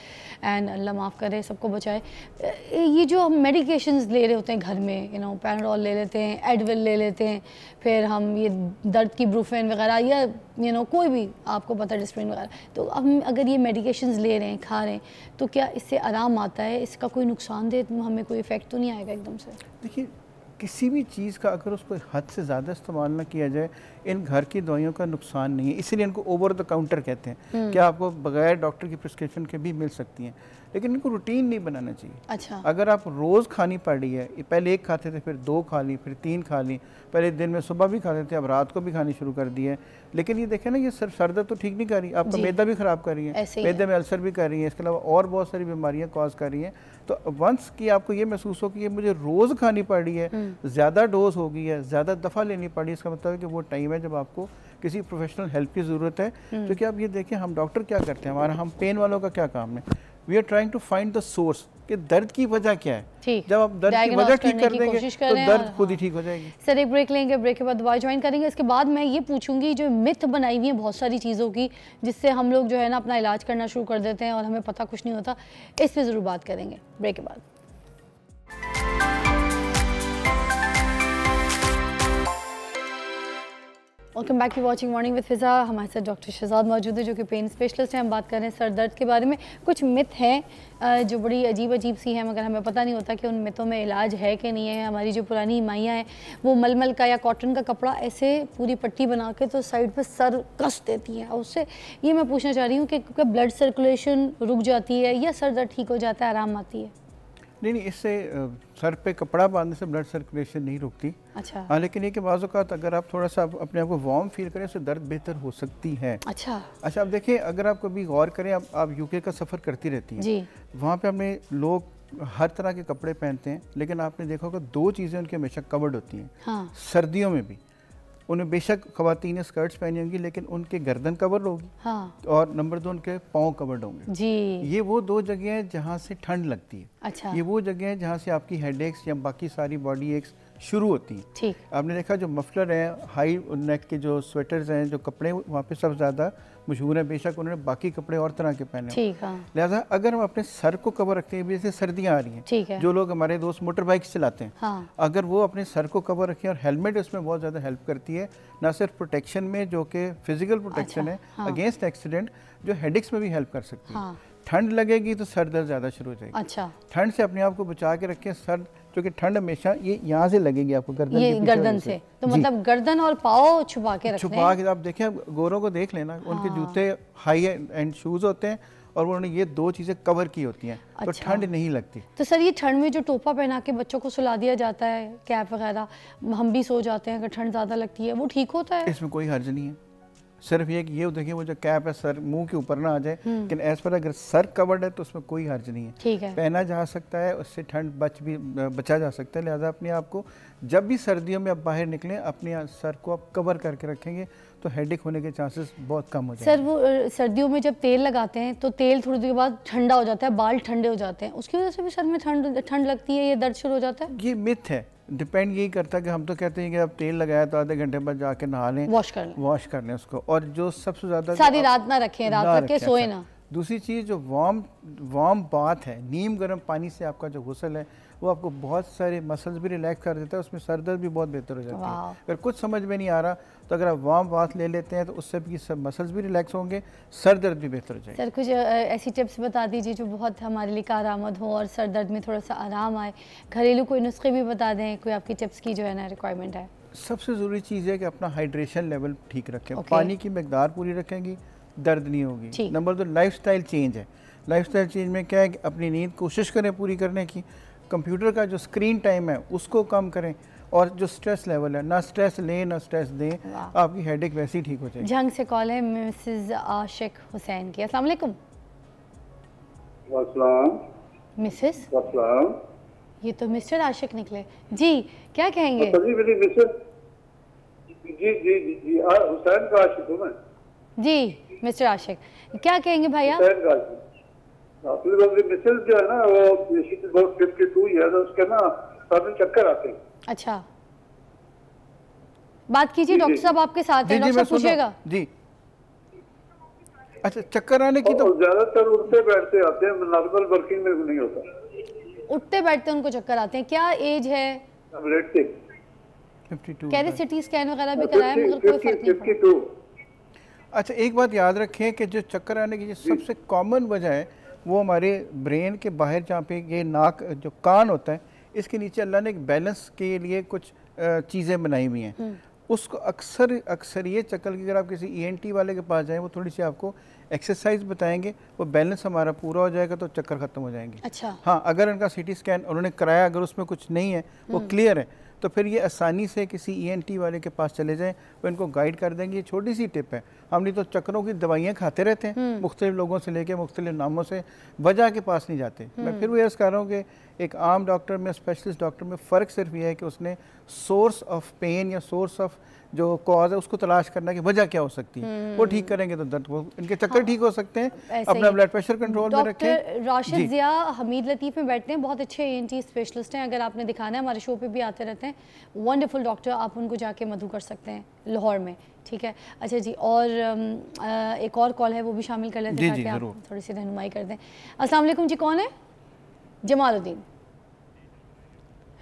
एंड अल्लाह माफ़ करे, सबको बचाए। ये जो हम मेडिकेशंस ले रहे होते हैं घर में, पैराडोल ले लेते हैं, एडविल ले लेते हैं, फिर हम ये दर्द की ब्रूफेन वगैरह, या कोई भी आपको पता है डिस्प्रिन वगैरह, तो हम अगर ये मेडिकेशंस ले रहे हैं, खा रहे हैं, तो क्या इससे आराम आता है? इसका कोई नुकसानदेह हमें कोई इफेक्ट तो नहीं आएगा एकदम से? देखिए, किसी भी चीज़ का अगर उसको हद से ज़्यादा इस्तेमाल ना किया जाए, इन घर की दवाइयों का नुकसान नहीं है, इसीलिए इनको ओवर द काउंटर कहते हैं कि आपको बगैर डॉक्टर की प्रिस्क्रिप्शन के भी मिल सकती हैं, लेकिन इनको रूटीन नहीं बनाना चाहिए। अच्छा। अगर आप रोज़ खानी पड़ रही है, पहले 1 खाते थे, फिर 2 खा ली, फिर 3 खा ली, पहले दिन में सुबह भी खाते थे, अब रात को भी खानी शुरू कर दी है, लेकिन ये देखें ना, ये सिर्फ सर दर्द तो ठीक नहीं कर रही, आपका मैदा भी ख़राब कर रही है, मैदे में अल्सर भी कर रही है, इसके अलावा और बहुत सारी बीमारियाँ कॉज कर रही हैं। तो वंस कि आपको ये महसूस हो कि ये मुझे रोज़ खानी पड़ रही है, ज़्यादा डोज हो गई है, ज़्यादा दफ़ा लेनी पड़ रही है, इसका मतलब है कि वो टाइम है जब आपको किसी प्रोफेशनल हेल्प की ज़रूरत है। क्योंकि आप ये देखें, हम डॉक्टर क्या करते हैं, हम पेन वालों का क्या काम है, we are trying to find the source कि दर्द की वजह क्या है। जब आप दर्द की वजह ठीक कर देंगे तो दर्द खुद ही ठीक हो जाएगी। सर एक ब्रेक लेंगे, ब्रेक के बाद दवाई ज्वाइन करेंगे। इसके बाद मैं ये पूछूंगी, जो मिथ बनाई हुई है बहुत सारी चीज़ों की, जिससे हम लोग जो है ना अपना इलाज करना शुरू कर देते हैं और हमें पता कुछ नहीं होता, इस पर ज़रूर बात करेंगे ब्रेक के बाद। Welcome back to watching morning with Fiza. हमारे साथ डॉक्टर शहजाद मौजूद है जो कि पेन स्पेशलिस्ट हैं। हम बात कर रहे हैं सर दर्द के बारे में। कुछ मिथ हैं जो बड़ी अजीब अजीब सी हैं, मगर हमें पता नहीं होता कि उन मिथों में इलाज है कि नहीं है। हमारी जो पुरानी माइयाँ हैं वो मलमल का या कॉटन का कपड़ा ऐसे पूरी पट्टी बना के तो साइड पर सर कस देती हैं, और उससे ये मैं पूछना चाह रही हूँ कि ब्लड सर्कुलेशन रुक जाती है या सर दर्द ठीक हो जाता है, आराम आती है? नहीं, इससे सर पे कपड़ा बांधने से ब्लड सर्कुलेशन नहीं रुकती। अच्छा। हाँ, लेकिन ये कि बाज़ औक़ात अगर आप थोड़ा सा अपने आप को वार्म फील करें, उससे दर्द बेहतर हो सकती है। अच्छा। अब देखिए, अगर आप कभी गौर करें, आप यूके का सफ़र करती रहती हैं जी, वहाँ पे हमें लोग हर तरह के कपड़े पहनते हैं, लेकिन आपने देखा होगा 2 चीज़ें उनकी हमेशा कवर्ड होती हैं। हाँ। सर्दियों में भी उन्हें बेशक ख़वातीन ने स्कर्ट्स पहनी होंगी, लेकिन उनके गर्दन कवर होगी। हाँ। और नंबर 2 उनके पाँव कवर्ड होंगे जी। ये वो 2 जगह हैं जहाँ से ठंड लगती है। अच्छा। ये वो जगह है जहाँ से आपकी हेडेक्स या बाकी सारी बॉडी एक्स शुरू होती हैं। ठीक। आपने देखा जो मफलर हैं, हाई नेक के जो स्वेटर्स हैं, जो कपड़े वहाँ पे सबसे ज़्यादा मशहूर है, बेशक उन्होंने बाकी कपड़े और तरह के पहने। ठीक है। लिहाजा अगर हम अपने सर को कवर रखते हैं, जैसे सर्दियाँ आ रही हैं, ठीक है, जो लोग हमारे दोस्त मोटर बाइक चलाते हैं, हाँ, अगर वो अपने सर को कवर रखें, और हेलमेट उसमें बहुत ज़्यादा हेल्प करती है, ना सिर्फ प्रोटेक्शन में जो कि फिजिकल प्रोटेक्शन है अगेंस्ट एक्सीडेंट, जो हेडेक्स में भी हेल्प कर सकती है। हाँ। ठंड लगेगी तो सर दर्द ज़्यादा शुरू हो जाएगी। अच्छा, ठंड से अपने आप को बचा के रखें। सर क्योंकि ठंड हमेशा ये यहाँ से लगेगी आपको, गर्दन ये के पीछे गर्दन से, तो मतलब गर्दन और पाँव छुपा के रखने छुपा के। आप देखें, गोरों को देख लेना, उनके जूते हाई एंड शूज़ होते हैं और उन्होंने ये 2 चीज़ें कवर की होती हैं। तो ठंड नहीं लगती। तो सर ये ठंड में जो टोपा पहना के बच्चों को सुला दिया जाता है, कैप वगैरह, हम भी सो जाते हैं अगर ठंड ज़्यादा लगती है, वो ठीक होता है? इसमें कोई हर्ज नहीं है। सिर्फ ये कि ये देखिए वो जो कैप है सर मुंह के ऊपर ना आ जाए, लेकिन एज पर अगर सर कवर्ड है तो उसमें कोई हर्ज नहीं है, ठीक है, पहना जा सकता है, उससे ठंड बचा जा सकता है। लिहाजा अपने आप को जब भी सर्दियों में आप बाहर निकलें, अपने सर को आप कवर करके रखेंगे तो हेडेक होने के चांसेस बहुत कम हो जाएंगे। सर वो सर्दियों में जब तेल लगाते हैं तो तेल थोड़ी देर बाद ठंडा हो जाता है, बाल ठंडे हो जाते हैं, उसकी वजह से भी सर में ठंड लगती है, ये दर्द शुरू हो जाता है? ये मिथ है, डिपेंड यही करता है कि हम तो कहते हैं कि अब तेल लगाया तो आधे घंटे बाद जाके नहा लें, वॉश कर लें उसको। और जो सबसे ज़्यादा सारी रात ना रखें, रात रख के सोए ना। दूसरी चीज़ जो वार्म बाथ है, नीम गर्म पानी से आपका जो गुस्ल है वो आपको बहुत सारे मसल्स भी रिलैक्स कर देता है, उसमें सर दर्द भी बहुत बेहतर हो जाती है। अगर कुछ समझ में नहीं आ रहा तो अगर आप वार्म बाथ ले लेते हैं तो उससे भी सब मसल्स भी रिलैक्स होंगे, सर दर्द भी बेहतर हो जाएगा। सर कुछ ऐसी टिप्स बता दीजिए जो बहुत हमारे लिए कारआमद हो और सर दर्द में थोड़ा सा आराम आए, घरेलू कोई नुस्खे भी बता दें, कोई आपकी टिप्स की जो है ना रिक्वायरमेंट है। सबसे ज़रूरी चीज़ है कि अपना हाइड्रेशन लेवल ठीक रखें, पानी की मकदार पूरी रखेंगी, दर्द नहीं होगी। नंबर 2 लाइफस्टाइल चेंज है। लाइफस्टाइल चेंज में क्या है कि अपनी नींद कोशिश करें पूरी करने की, कंप्यूटर का जो स्क्रीन टाइम है उसको कम करें, और जो स्ट्रेस लेवल है ना स्ट्रेस लें ना स्ट्रेस दें, आपकी हेडेक वैसे ही ठीक हो जाएगी। जंग से कॉल है मिसेस आशिक हुसैन की। अस्सलाम वालेकुम। मिसेस, ये तो मिस्टर आशिक निकले जी, क्या कहेंगे? जी हुसैन का आशिक हूं मैं जी। मिस्टर आशिक, क्या कहेंगे भाई आप? मिसेस जो है ना वो 52 ईयर्स, उसके ना साथ में चक्कर आते हैं। अच्छा, बात कीजिए, डॉक्टर साहब आपके साथ हैं, डॉक्टर साहब पूछेगा जी। अच्छा, चक्कर आने की तो ज्यादातर उठते बैठते आते हैं, नॉर्मल वर्किंग में नहीं होता। उठते बैठते उनको चक्कर आते हैं। क्या एज है? 52। कह रहे सिटी स्कैन वगैरह भी कराया मगर कोई फर्क नहीं पड़ा। 52। अच्छा, एक बात याद रखें कि जो चक्कर आने की जो सबसे कॉमन वजह है वो हमारे ब्रेन के बाहर, जहाँ पे ये नाक जो कान होता है, इसके नीचे अल्लाह ने एक बैलेंस के लिए कुछ चीज़ें बनाई हुई हैं। उसको अक्सर ये चक्कर की, अगर आप किसी ENT वाले के पास जाएं, वो थोड़ी सी आपको एक्सरसाइज बताएंगे, वो बैलेंस हमारा पूरा हो जाएगा तो चक्कर ख़त्म हो जाएंगे। अच्छा। हाँ, अगर उनका CT स्कैन उन्होंने कराया, अगर उसमें कुछ नहीं है, वो क्लियर है, तो फिर ये आसानी से किसी ENT वाले के पास चले जाएं, वो इनको गाइड कर देंगे। ये छोटी सी टिप है। हम नहीं तो चक्करों की दवाइयाँ खाते रहते हैं, मुख्तलिफ लोगों से लेके मुख्तलिफ नामों से, वजह के पास नहीं जाते। मैं फिर वो अर्ज़ कर रहा हूँ कि एक आम डॉक्टर में, स्पेशलिस्ट डॉक्टर में फ़र्क सिर्फ ये है कि उसने सोर्स ऑफ पेन या सोर्स ऑफ जो कॉज है उसको तलाश करना कि वजह क्या हो सकती है, वो ठीक करेंगे तो दर्द, वो इनके चक्कर ठीक हो सकते हैं। अपना ब्लड प्रेशर कंट्रोल में रखें। डॉक्टर राशिद ज़िया हमीद लतीफ़ में बैठते हैं, बहुत अच्छे ENT स्पेशलिस्ट हैं, अगर आपने दिखाना है हमारे शो पे भी आते रहते हैं, वंडरफुल डॉक्टर, आप उनको जाके मधु कर सकते हैं लाहौर में, ठीक है। अच्छा जी, और एक और कॉल है वो भी शामिल कर लेते हैं ताकि आप थोड़ी सी रहनुमाई कर दें। अस्सलाम वालेकुम जी, कौन है? जमालुद्दीन।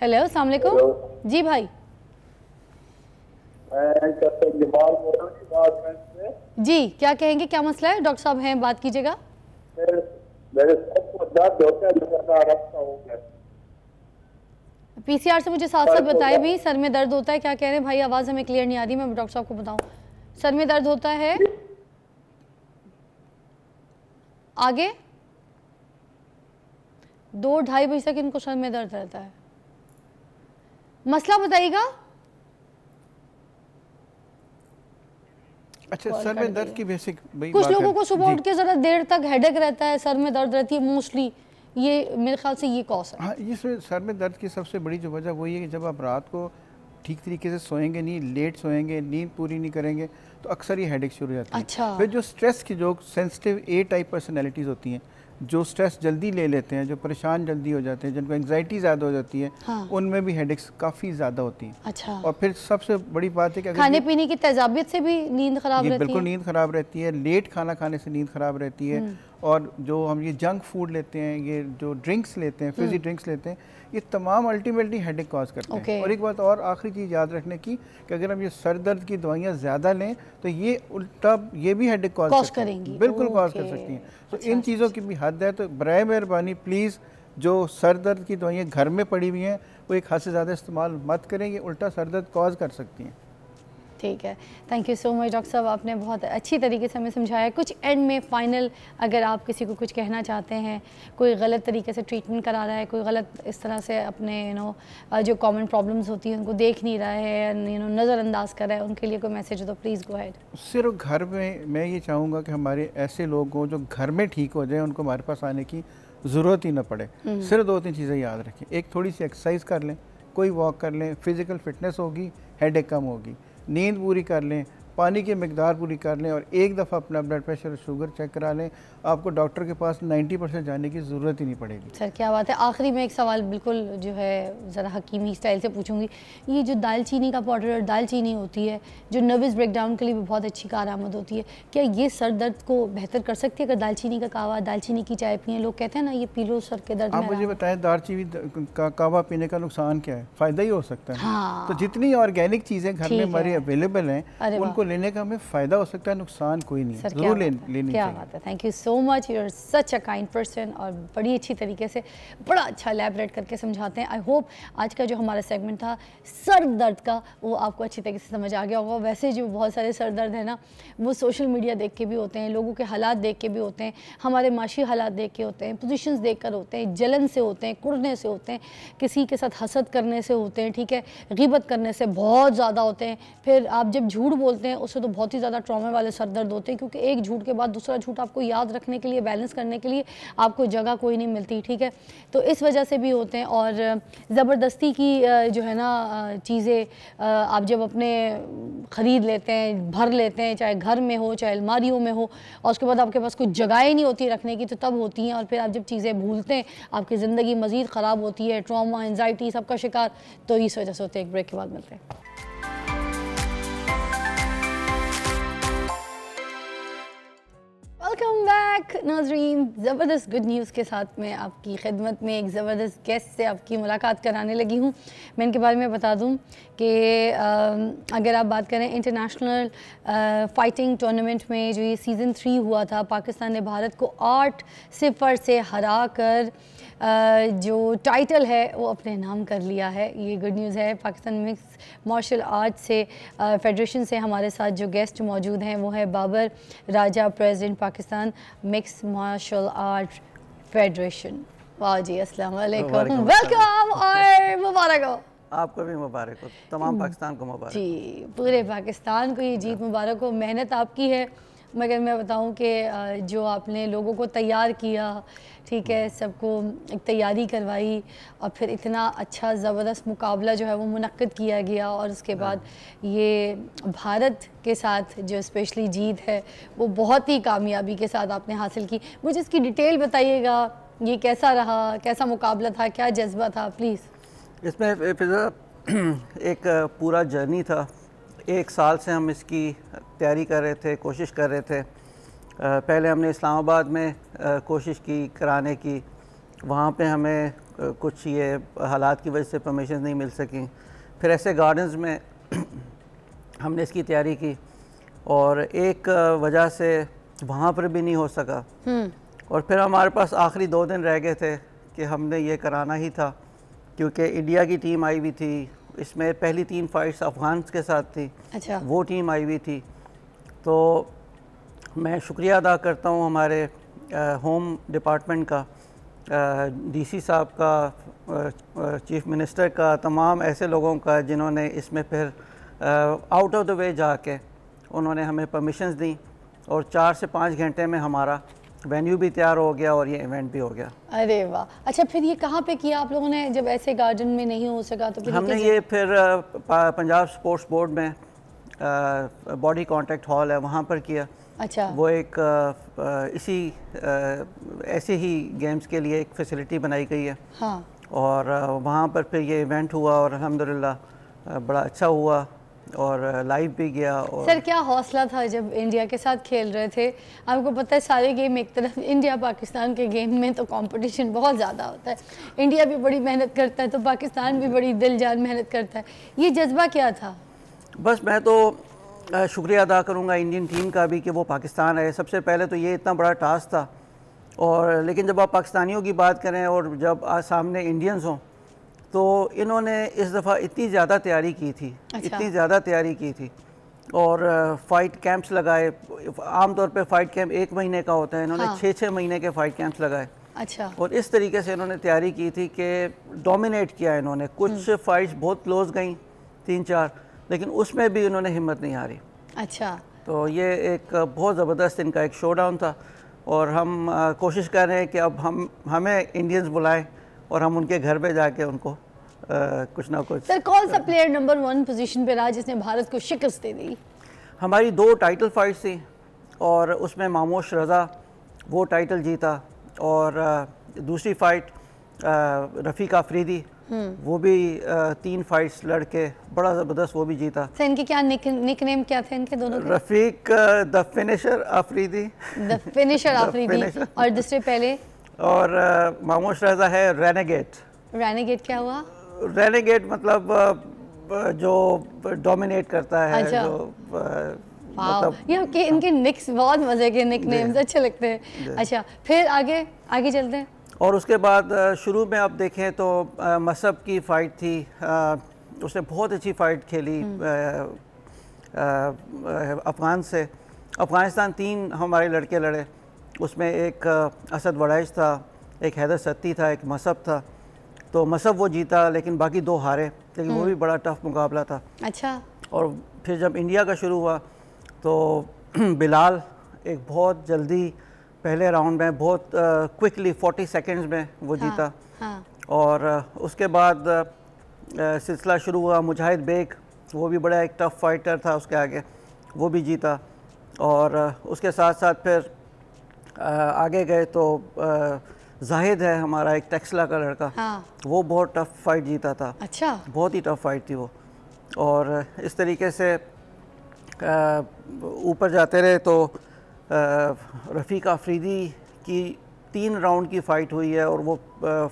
हेलो, अस्सलाम वालेकुम जी भाई। जी, क्या कहेंगे, क्या मसला है? डॉक्टर साहब हैं, बात कीजिएगा। PCR से मुझे साथ साथ बताए भी, सर में दर्द होता है, क्या कह रहे हैं भाई? आवाज़ हमें क्लियर नहीं आ रही, मैं डॉक्टर साहब को बताऊं। सर में दर्द होता है, आगे 2-2:30 बजे तक इनको सर में दर्द रहता है। मसला बताइएगा। अच्छा, सर में दर्द की बेसिक कुछ लोगों को सुबह उठ के ज़रा देर तक हेडेक रहता है, सर में दर्द रहती है मोस्टली, ये मेरे ख्याल से ये कॉज है। हाँ, इसमें सर में दर्द की सबसे बड़ी जो वजह वही है कि जब आप रात को ठीक तरीके से सोएंगे नहीं, लेट सोएंगे, नींद पूरी नहीं करेंगे, तो अक्सर ये हेडेक शुरू हो जाती है। अच्छा। फिर जो स्ट्रेस की, जो सेंसिटिव A टाइप पर्सनैलिटीज़ होती हैं, जो स्ट्रेस जल्दी ले लेते हैं, जो परेशान जल्दी हो जाते हैं, जिनको एंग्जाइटी ज़्यादा हो जाती है, हाँ। उनमें भी हेडेक्स काफ़ी ज़्यादा होती हैं। अच्छा। और फिर सबसे बड़ी बात है कि खाने पीने की तेजाबियत से भी नींद खराब रहती है। बिल्कुल नींद ख़राब रहती है, लेट खाना खाने से नींद ख़राब रहती है, और जो हम ये जंक फूड लेते हैं, ये जो ड्रिंक्स लेते हैं, फिजी ड्रिंक्स लेते हैं, ये तमाम अल्टीमेटली हेडेक कॉज करते हैं। और एक बात और आखिरी चीज़ याद रखने की कि अगर हम ये सर दर्द की दवाइयाँ ज़्यादा लें तो ये उल्टा ये भी हेडेक कॉज करेंगी, बिल्कुल कॉज कर सकती हैं। तो इन चीज़ों की भी हद है। तो बराए मेहरबानी प्लीज़ जो सर दर्द की दवाइयाँ घर में पड़ी हुई हैं वो एक हद से ज़्यादा इस्तेमाल मत करें, ये उल्टा सर दर्द कॉज कर सकती हैं। ठीक है, thank you so much doctor साहब, आपने बहुत अच्छी तरीके से हमें समझाया। कुछ एंड में फाइनल अगर आप किसी को कुछ कहना चाहते हैं, कोई गलत तरीके से ट्रीटमेंट करा रहा है, कोई गलत इस तरह से अपने जो कॉमन प्रॉब्लम्स होती हैं उनको देख नहीं रहा है, नज़रअंदाज कर रहा है, उनके लिए कोई मैसेज हो तो प्लीज़ गो अहेड। सिर्फ घर में मैं ये चाहूँगा कि हमारे ऐसे लोग हों जो घर में ठीक हो जाए, उनको हमारे पास आने की ज़रूरत ही ना पड़े। सिर्फ 2-3 चीज़ें याद रखें। एक, थोड़ी सी एक्सरसाइज कर लें, कोई वॉक कर लें, फिज़िकल फिटनेस होगी, हेडेक कम होगी। नींद पूरी कर लें, पानी की मिकदार पूरी कर लें और एक दफ़ा अपना ब्लड प्रेशर और शुगर चेक करा लें। आपको डॉक्टर के पास 90% जाने की ज़रूरत ही नहीं पड़ेगी। सर क्या बात है। आखिरी में एक सवाल बिल्कुल जो है ज़रा हकीमी स्टाइल से पूछूंगी, ये जो दालचीनी का पाउडर और दालचीनी होती है जो नर्वस ब्रेकडाउन के लिए भी बहुत अच्छी कारआमद होती है, क्या ये सर दर्द को बेहतर कर सकती है? अगर दालचीनी का कहवा, दालचीनी की चाय पिए, लोग कहते हैं ना ये पी लो सर के दर्द। आप मुझे बताएं दालचीनी का कहवा पीने का नुकसान क्या है? फ़ायदा ही हो सकता है। हाँ। तो जितनी ऑर्गेनिक चीज़ें घर में हमारी अवेलेबल हैं उनको लेने का हमें फ़ायदा हो सकता है, नुकसान कोई नहीं है। ज़रूर लेनी क्या बात है। Thank you so much, you are such a kind person और बड़ी अच्छी तरीके से बड़ा अच्छा एलैबोरेट करके समझाते हैं। आई होप आज का जो हमारा सेगमेंट था सर दर्द का वो आपको अच्छी तरीके से समझ आ गया होगा। वैसे जो बहुत सारे सर दर्द है ना वो सोशल मीडिया देख के भी होते हैं, लोगों के हालात देख के भी होते हैं, हमारे माशी हालात देख के होते हैं, पोजीशंस देख कर होते हैं, जलन से होते हैं, कुड़ने से होते हैं, किसी के साथ हसद करने से होते हैं, ठीक है, गिबत करने से बहुत ज़्यादा होते हैं। फिर आप जब झूठ बोलते हैं उससे तो बहुत ही ज़्यादा ट्रॉमे वाले सर दर्द होते हैं, क्योंकि एक झूठ के बाद दूसरा झूठ आपको याद रखने के लिए, बैलेंस करने के लिए आपको जगह कोई नहीं मिलती, ठीक है। तो इस वजह से भी होते हैं। और ज़बरदस्ती की जो है ना चीज़ें आप जब अपने ख़रीद लेते हैं, भर लेते हैं, चाहे घर में हो चाहे अलमारियों में हो, और उसके बाद आपके पास कोई जगह ही नहीं होती रखने की, तो तब होती हैं। और फिर आप जब चीज़ें भूलते हैं आपकी ज़िंदगी मज़ीद ख़राब होती है, ट्रॉमा, एंजाइटी सबका शिकार। तो इस वजह से होते हैं। एक ब्रेक के बाद मिलते हैं। वेलकम बैक नाज़रीन, ज़बरदस्त गुड न्यूज़ के साथ मैं आपकी खिदमत में एक ज़बरदस्त गेस्ट से आपकी मुलाकात कराने लगी हूँ। मैं इनके बारे में बता दूँ कि अगर आप बात करें इंटरनेशनल फ़ाइटिंग टूर्नामेंट में जो ये सीज़न 3 हुआ था, पाकिस्तान ने भारत को 8-0 से हरा कर जो टाइटल है वो अपने नाम कर लिया है। ये गुड न्यूज़ है। पाकिस्तान मिक्स मार्शल आर्ट से फेडरेशन से हमारे साथ जो गेस्ट मौजूद हैं वो है Babar Raja, president Pakistan mix martial art federation. वाह जी, अस्सलाम वालेकुम, वेलकम और मुबारक हो। आपको भी मुबारक हो, तमाम पाकिस्तान को मुबारक जी, पूरे पाकिस्तान को ये जीत मुबारक हो। मेहनत आपकी है, मगर मैं बताऊं कि जो आपने लोगों को तैयार किया, ठीक है, सबको एक तैयारी करवाई और फिर इतना अच्छा ज़बरदस्त मुकाबला जो है वो मुनक्किद किया गया, और उसके बाद ये भारत के साथ जो स्पेशली जीत है वो बहुत ही कामयाबी के साथ आपने हासिल की। मुझे इसकी डिटेल बताइएगा, ये कैसा रहा, कैसा मुकाबला था, क्या जज्बा था, प्लीज़। इसमें एक पूरा जर्नी था। 1 साल से हम इसकी तैयारी कर रहे थे, कोशिश कर रहे थे। पहले हमने इस्लामाबाद में कोशिश की कराने की, वहाँ पे हमें कुछ ये हालात की वजह से परमिशन नहीं मिल सकी। फिर ऐसे गार्डन्स में हमने इसकी तैयारी की और एक वजह से वहाँ पर भी नहीं हो सका। और फिर हमारे पास आखिरी 2 दिन रह गए थे कि हमने ये कराना ही था, क्योंकि इंडिया की टीम आई हुई थी। इसमें पहली 3 फाइट्स अफ़गान के साथ थी। अच्छा। वो टीम आई हुई थी। तो मैं शुक्रिया अदा करता हूँ हमारे होम डिपार्टमेंट का, डीसी साहब का, चीफ मिनिस्टर का, तमाम ऐसे लोगों का जिन्होंने इसमें फिर आउट ऑफ द वे जाके उन्होंने हमें परमिशंस दी और 4 से 5 घंटे में हमारा वेन्यू भी तैयार हो गया और ये इवेंट भी हो गया। अरे वाह, अच्छा फिर ये कहाँ पे किया आप लोगों ने जब ऐसे गार्डन में नहीं हो सका? तो फिर हमने ये फिर पंजाब स्पोर्ट्स बोर्ड में बॉडी कांटेक्ट हॉल है वहाँ पर किया। अच्छा। वो एक इसी ऐसे ही गेम्स के लिए एक फैसिलिटी बनाई गई है। हाँ। और वहाँ पर फिर ये इवेंट हुआ और अल्हम्दुलिल्लाह बड़ा अच्छा हुआ। और लाइव भी गया। और सर क्या हौसला था जब इंडिया के साथ खेल रहे थे। आपको पता है सारे गेम एक तरफ, इंडिया पाकिस्तान के गेम में तो कंपटीशन बहुत ज़्यादा होता है, इंडिया भी बड़ी मेहनत करता है तो पाकिस्तान भी बड़ी दिल जान मेहनत करता है, ये जज्बा क्या था? बस मैं तो शुक्रिया अदा करूँगा इंडियन टीम का भी कि वो पाकिस्तान आए। सबसे पहले तो ये इतना बड़ा टास्क था, और लेकिन जब आप पाकिस्तानियों की बात करें और जब सामने इंडियंस हों, तो इन्होंने इस दफ़ा इतनी ज़्यादा तैयारी की थी, इतनी ज़्यादा तैयारी की थी, और फ़ाइट कैंप्स लगाए। आमतौर पे फ़ाइट कैंप 1 महीने का होता है, इन्होंने 6-6 महीने के फ़ाइट कैंप्स लगाए। अच्छा। और इस तरीके से इन्होंने तैयारी की थी कि डोमिनेट किया इन्होंने। कुछ फ़ाइट्स बहुत क्लोज गई 3-4, लेकिन उसमें भी इन्होंने हिम्मत नहीं हारी। अच्छा। तो ये एक बहुत ज़बरदस्त इनका एक शो डाउन था, और हम कोशिश कर रहे हैं कि अब हमें इंडियंस बुलाएं और हम उनके घर पे जाके उनको कुछ ना कुछ। सर कौन सा प्लेयर नंबर 1 पोजीशन पे रहा जिसने भारत को शिकस्त दे दी? हमारी 2 टाइटल फाइट्स थी, और उसमें मामोश रज़ा वो टाइटल जीता, और दूसरी फाइट रफ़ीक आफरीदी वो भी 3 फाइट्स लड़के बड़ा ज़बरदस्त वो भी जीता। सर इनके क्या निक नेम क्या थे इनके दोनों के? Rafiq the finisher Afridi, the finisher Afridi, और दूसरे पहले? और मामोश रज़ा है रेनेगेट। रेनेगेट क्या हुआ? रेनेगेट मतलब जो डोमिनेट करता है। अच्छा। जो मतलब ये इनके निक्स बहुत मजे के निक नेम्स अच्छे लगते हैं। अच्छा फिर आगे चलते हैं। और उसके बाद शुरू में आप देखें तो मसब की फ़ाइट थी, उसने बहुत अच्छी फ़ाइट खेली अफ़गान से। अफ़गानिस्तान 3 हमारे लड़के लड़े, उसमें एक असद वड़ैश था, एक हैदर सत्ती था, एक मसब था। तो मसब वो जीता, लेकिन बाकी 2 हारे, लेकिन वो भी बड़ा टफ मुकाबला था। अच्छा। और फिर जब इंडिया का शुरू हुआ तो बिलाल एक बहुत जल्दी पहले राउंड में बहुत क्विकली 40 सेकंड्स में वो जीता। हाँ। और उसके बाद सिलसिला शुरू हुआ। मुजाहिद बेग वो भी बड़ा एक टफ फाइटर था, उसके आगे वो भी जीता। और उसके साथ साथ फिर आगे गए तो जाहिद है हमारा एक टेक्सला का लड़का। हाँ। वो बहुत टफ फाइट जीता था। अच्छा। बहुत ही टफ फाइट थी वो। और इस तरीके से ऊपर जाते रहे तो रफ़ीक आफरीदी की 3 राउंड की फ़ाइट हुई है, और वो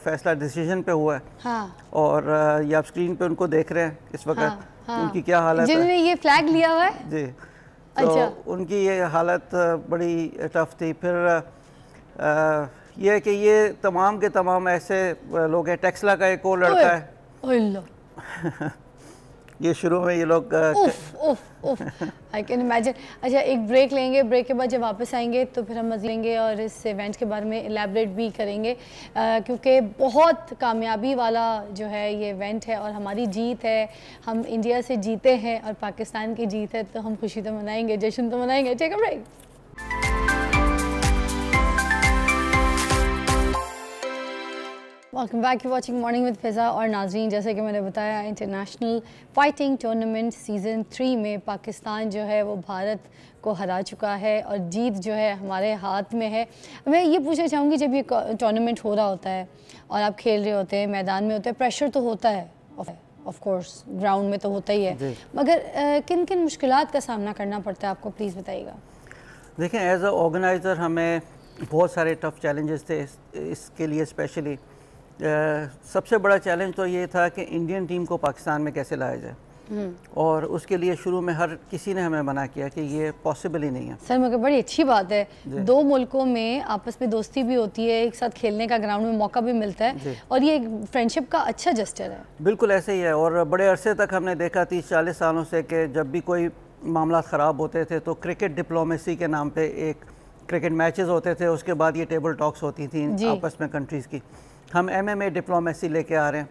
फैसला डिसीजन पे हुआ है। हाँ। और ये आप स्क्रीन पे उनको देख रहे हैं इस वक्त। हाँ। हाँ। उनकी क्या हालत है, जिन्होंने ये फ्लैग लिया हुआ है जी। तो अच्छा। उनकी ये हालत बड़ी टफ थी। फिर ये कि ये तमाम के तमाम ऐसे लोग हैं। टेक्सला का एक और लड़का है ये शुरू में ये लोग आई कैन इमेजिन। अच्छा एक ब्रेक लेंगे, ब्रेक के बाद जब वापस आएंगे तो फिर हम मज़े लेंगे और इस इवेंट के बारे में एलैबोरेट भी करेंगे, क्योंकि बहुत कामयाबी वाला जो है ये इवेंट है और हमारी जीत है। हम इंडिया से जीते हैं और पाकिस्तान की जीत है, तो हम खुशी तो मनाएंगे, जश्न तो मनाएंगे। Take a break. Welcome back, you watching morning with Fiza. और नाज़रीन जैसे कि मैंने बताया, इंटरनेशनल फ़ाइटिंग टूर्नामेंट सीज़न 3 में पाकिस्तान जो है वो भारत को हरा चुका है और जीत जो है हमारे हाथ में है। मैं ये पूछना चाहूँगी, जब ये टूर्नामेंट हो रहा होता है और आप खेल रहे होते हैं, मैदान में होते हैं, प्रेशर तो होता है ऑफ कोर्स, ग्राउंड में तो होता ही है, मगर किन किन मुश्किलात का सामना करना पड़ता है आपको, प्लीज़ बताइएगा। देखें, एज अ ऑर्गेनाइज़र हमें बहुत सारे टफ़ चैलेंजेस थे इसके लिए। स्पेशली सबसे बड़ा चैलेंज तो ये था कि इंडियन टीम को पाकिस्तान में कैसे लाया जाए, और उसके लिए शुरू में हर किसी ने हमें मना किया कि ये पॉसिबल ही नहीं है। सर मगर बड़ी अच्छी बात है, 2 मुल्कों में आपस में दोस्ती भी होती है, एक साथ खेलने का ग्राउंड में मौका भी मिलता है, और ये फ्रेंडशिप का अच्छा जस्टर है। बिल्कुल ऐसे ही है। और बड़े अरसे तक हमने देखा 30-40 सालों से कि जब भी कोई मामला ख़राब होते थे तो क्रिकेट डिप्लोमेसी के नाम पे एक क्रिकेट मैचेस होते थे, उसके बाद ये टेबल टॉक्स होती थी आपस में कंट्रीज़ की। हम MMA डिप्लोमेसी लेके आ रहे हैं,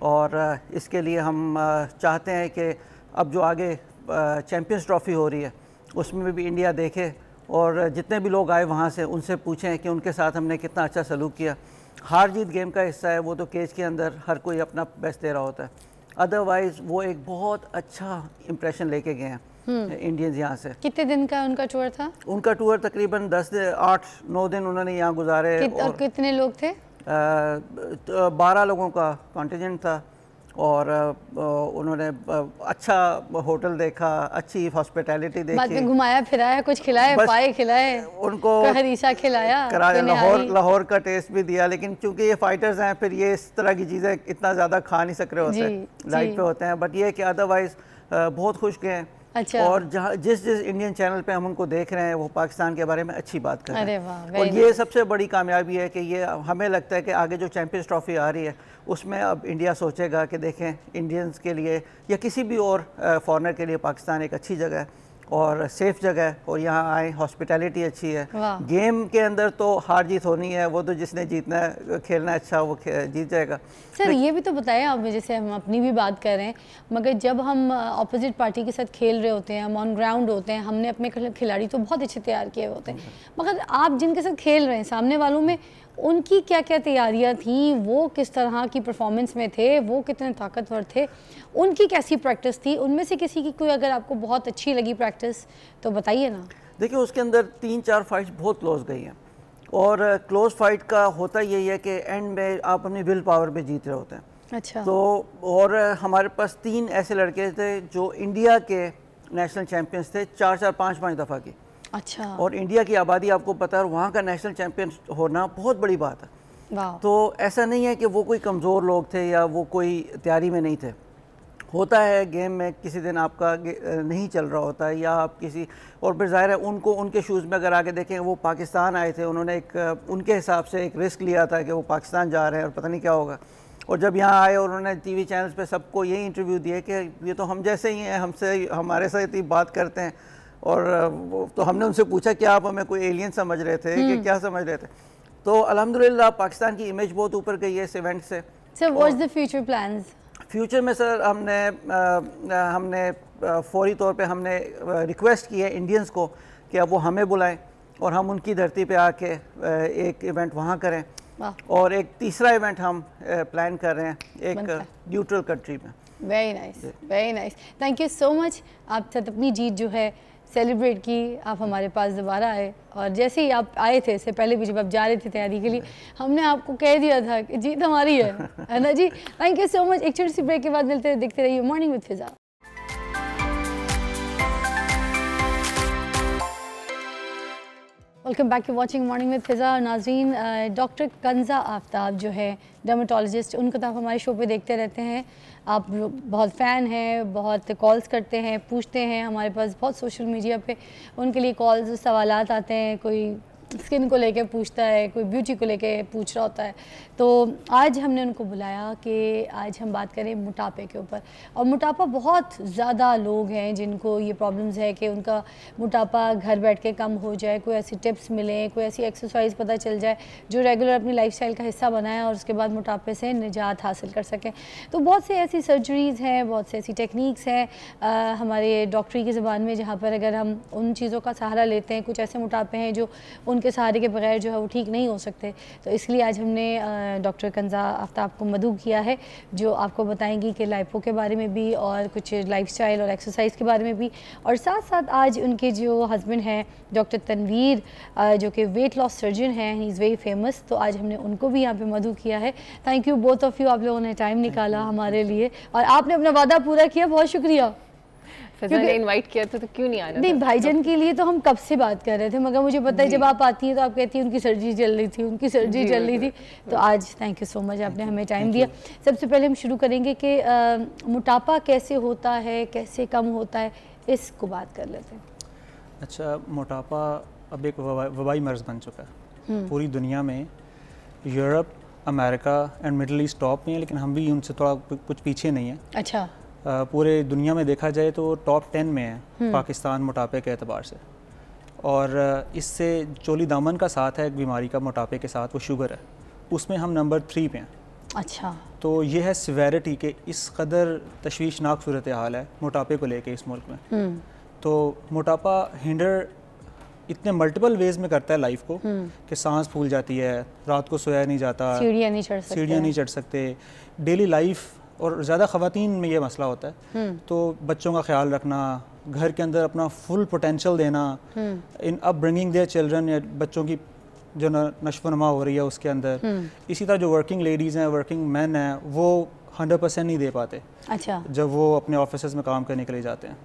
और इसके लिए हम चाहते हैं कि अब जो आगे चैम्पियंस ट्रॉफ़ी हो रही है उसमें भी इंडिया देखे, और जितने भी लोग आए वहाँ से उनसे पूछें कि उनके साथ हमने कितना अच्छा सलूक किया। हार जीत गेम का हिस्सा है, वो तो केज के अंदर हर कोई अपना बेस्ट दे रहा होता है। अदरवाइज़ वो एक बहुत अच्छा इम्प्रेशन लेके गए हैं इंडियंस यहाँ से। कितने दिन का उनका टूर था? उनका टूर तकरीबन 8-9 दिन उन्होंने यहाँ गुजारे। और कितने लोग थे? 12 लोगों का कॉन्टिजेंट था, और उन्होंने अच्छा होटल देखा, अच्छी हॉस्पिटैलिटी देखी, बाद में घुमाया फिराया, कुछ खिलाए, पाए खिलाए, उनको हरीसा खिलाया, कराया, लाहौर का टेस्ट भी दिया। लेकिन चूंकि ये फाइटर्स हैं, फिर ये इस तरह की चीज़ें इतना ज़्यादा खा नहीं सक रहे होते, लाइट पे होते हैं। बट ये कि अदरवाइज़ बहुत खुश गए हैं। अच्छा। और जहाँ जिस इंडियन चैनल पे हम उनको देख रहे हैं वो पाकिस्तान के बारे में अच्छी बात कर रहे हैं। और ये सबसे बड़ी कामयाबी है कि ये हमें लगता है कि आगे जो चैंपियंस ट्रॉफी आ रही है उसमें अब इंडिया सोचेगा कि देखें इंडियंस के लिए या किसी भी और फॉरेनर के लिए पाकिस्तान एक अच्छी जगह है और सेफ जगह है, और यहाँ आए, हॉस्पिटैलिटी अच्छी है। गेम के अंदर तो हार जीत होनी है, वो तो जिसने जीतना है, खेलना अच्छा, वो जीत जाएगा। सर ये भी तो बताएं आप, जैसे हम अपनी भी बात कर रहे हैं, मगर जब हम अपोजिट पार्टी के साथ खेल रहे होते हैं, हम ऑन ग्राउंड होते हैं, हमने अपने खिलाड़ी तो बहुत अच्छे तैयार किए होते हैं, मगर आप जिनके साथ खेल रहे हैं सामने वालों में उनकी क्या क्या तैयारियां थी, वो किस तरह की परफॉर्मेंस में थे, वो कितने ताकतवर थे, उनकी कैसी प्रैक्टिस थी, उनमें से किसी की कोई अगर आपको बहुत अच्छी लगी प्रैक्टिस तो बताइए ना। देखिए उसके अंदर 3-4 फाइट्स बहुत क्लोज गई हैं, और क्लोज फाइट का होता यही है कि एंड में आप अपनी विल पावर पे जीत रहे होते हैं। अच्छा। तो और हमारे पास 3 ऐसे लड़के थे जो इंडिया के नेशनल चैम्पियंस थे 4-4, 5-5 दफ़ा की। अच्छा। और इंडिया की आबादी आपको पता है, वहाँ का नेशनल चैम्पियन होना बहुत बड़ी बात है। वाह। तो ऐसा नहीं है कि वो कोई कमज़ोर लोग थे या वो कोई तैयारी में नहीं थे। होता है गेम में किसी दिन आपका नहीं चल रहा होता है या आप किसी, और फिर ज़ाहिर है उनको उनके शूज़ में अगर आगे देखें, वो पाकिस्तान आए थे, उन्होंने एक उनके हिसाब से एक रिस्क लिया था कि वो पाकिस्तान जा रहे हैं और पता नहीं क्या होगा। और जब यहाँ आए और उन्होंने टीवी चैनल्स पे सबको यही इंटरव्यू दिए कि ये तो हम जैसे ही हैं, हमारे साथ ही बात करते हैं। और तो हमने उनसे पूछा कि आप हमें कोई एलियन समझ रहे थे कि क्या समझ रहे थे? तो अल्हम्दुलिल्लाह पाकिस्तान की इमेज बहुत ऊपर गई है इस इवेंट से। Sir what's the future plans? Future में सर हमने फौरी तौर पे हमने रिक्वेस्ट की है इंडियंस को कि अब वो हमें बुलाएं और हम उनकी धरती पे आके एक इवेंट वहाँ करें, और एक तीसरा इवेंट हम प्लान कर रहे हैं एक न्यूट्रल कंट्री में। Very nice, very nice, thank you so much. आप साथ अपनी जीत जो है सेलिब्रेट की, आप हमारे पास दोबारा आए, और जैसे ही आप आए थे, इससे पहले भी जब आप जा रहे थे तैयारी के लिए, हमने आपको कह दिया था कि जीत हमारी है ना जी। Thank you so much. एक छोटी सी ब्रेक के बाद मिलते हैं, देखते रहिए morning with Fiza. Welcome back to watching morning with Fiza. नाज़रीन, डॉक्टर कंजा आफ्ताब जो है डर्मेटोलॉजिस्ट, उनको तो आप हमारे शो पे देखते रहते हैं, आप बहुत फ़ैन हैं, बहुत कॉल्स करते हैं, पूछते हैं, हमारे पास बहुत सोशल मीडिया पे उनके लिए कॉल्स सवालात आते हैं, कोई स्किन को लेके पूछता है, कोई ब्यूटी को लेके पूछ रहा होता है। तो आज हमने उनको बुलाया कि आज हम बात करें मोटापे के ऊपर। और मोटापा, बहुत ज़्यादा लोग हैं जिनको ये प्रॉब्लम्स है कि उनका मोटापा घर बैठ के कम हो जाए, कोई ऐसी टिप्स मिलें, कोई ऐसी एक्सरसाइज पता चल जाए जो रेगुलर अपनी लाइफस्टाइल का हिस्सा बनाए और उसके बाद मोटापे से निजात हासिल कर सकें। तो बहुत से ऐसी सर्जरीज़ हैं, बहुत से ऐसी टेक्निक्स हैं हमारे डॉक्टरी की ज़बान में, जहाँ पर अगर हम उन चीज़ों का सहारा लेते हैं, कुछ ऐसे मोटापे हैं जो उनके सहारे के बगैर जो है वो ठीक नहीं हो सकते। तो इसलिए आज हमने डॉक्टर कंजा आफ्ताब को मदऊ किया है, जो आपको बताएंगी कि लाइपो के बारे में भी और कुछ लाइफस्टाइल और एक्सरसाइज के बारे में भी। और साथ साथ आज उनके जो हस्बैंड हैं डॉक्टर तनवीर, जो कि वेट लॉस सर्जन हैं, ही इज़ वेरी फेमस, तो आज हमने उनको भी यहाँ पे मदऊ किया है। Thank you both of you, आप लोगों ने टाइम निकाला हमारे लिए और आपने अपना वादा पूरा किया, बहुत शुक्रिया। ने इनवाइट किया तो क्यों नहीं आना? नहीं, भाईजान के लिए तो हम कब से बात कर रहे थे, मगर मुझे पता है जब आप आती हैं तो आप कहती हैं उनकी सर्जरी चल रही थी, उनकी सर्जरी चल रही थी। तो आज थैंक यू सो मच, आपने हमें टाइम दिया। सबसे पहले हम शुरू करेंगे कि मोटापा कैसे होता है, कैसे कम होता है, इसको बात कर लेते हैं। अच्छा, मोटापा अब एक वबाई मर्ज़ बन चुका है पूरी दुनिया में। Europe, America and middle east top में है, लेकिन हम भी उनसे थोड़ा कुछ पीछे नहीं है। अच्छा। पूरे दुनिया में देखा जाए तो टॉप 10 में है पाकिस्तान मोटापे के एतबार से। और इससे चोली दामन का साथ है एक बीमारी का मोटापे के साथ, वो शुगर है, उसमें हम नंबर 3 पे हैं। अच्छा। तो ये है सिवेरिटी के इस कदर तशवीशनाक सूरत हाल है मोटापे को लेके इस मुल्क में। तो मोटापा हिंडर इतने मल्टीपल वेज में करता है लाइफ को कि सांस फूल जाती है, रात को सोया नहीं जाता, सीढ़ियाँ नहीं चढ़ सकते, डेली लाइफ। और ज़्यादा ख़वातीन में ये मसला होता है। तो बच्चों का ख्याल रखना, घर के अंदर अपना फुल पोटेंशियल देना in up bringing their children, या बच्चों की जो नश्व नमा हो रही है उसके अंदर। इसी तरह जो वर्किंग लेडीज़ हैं, वर्किंग मैन हैं, वो 100% नहीं दे पाते। अच्छा, जब वो अपने ऑफिस में काम करने के लिए जाते हैं।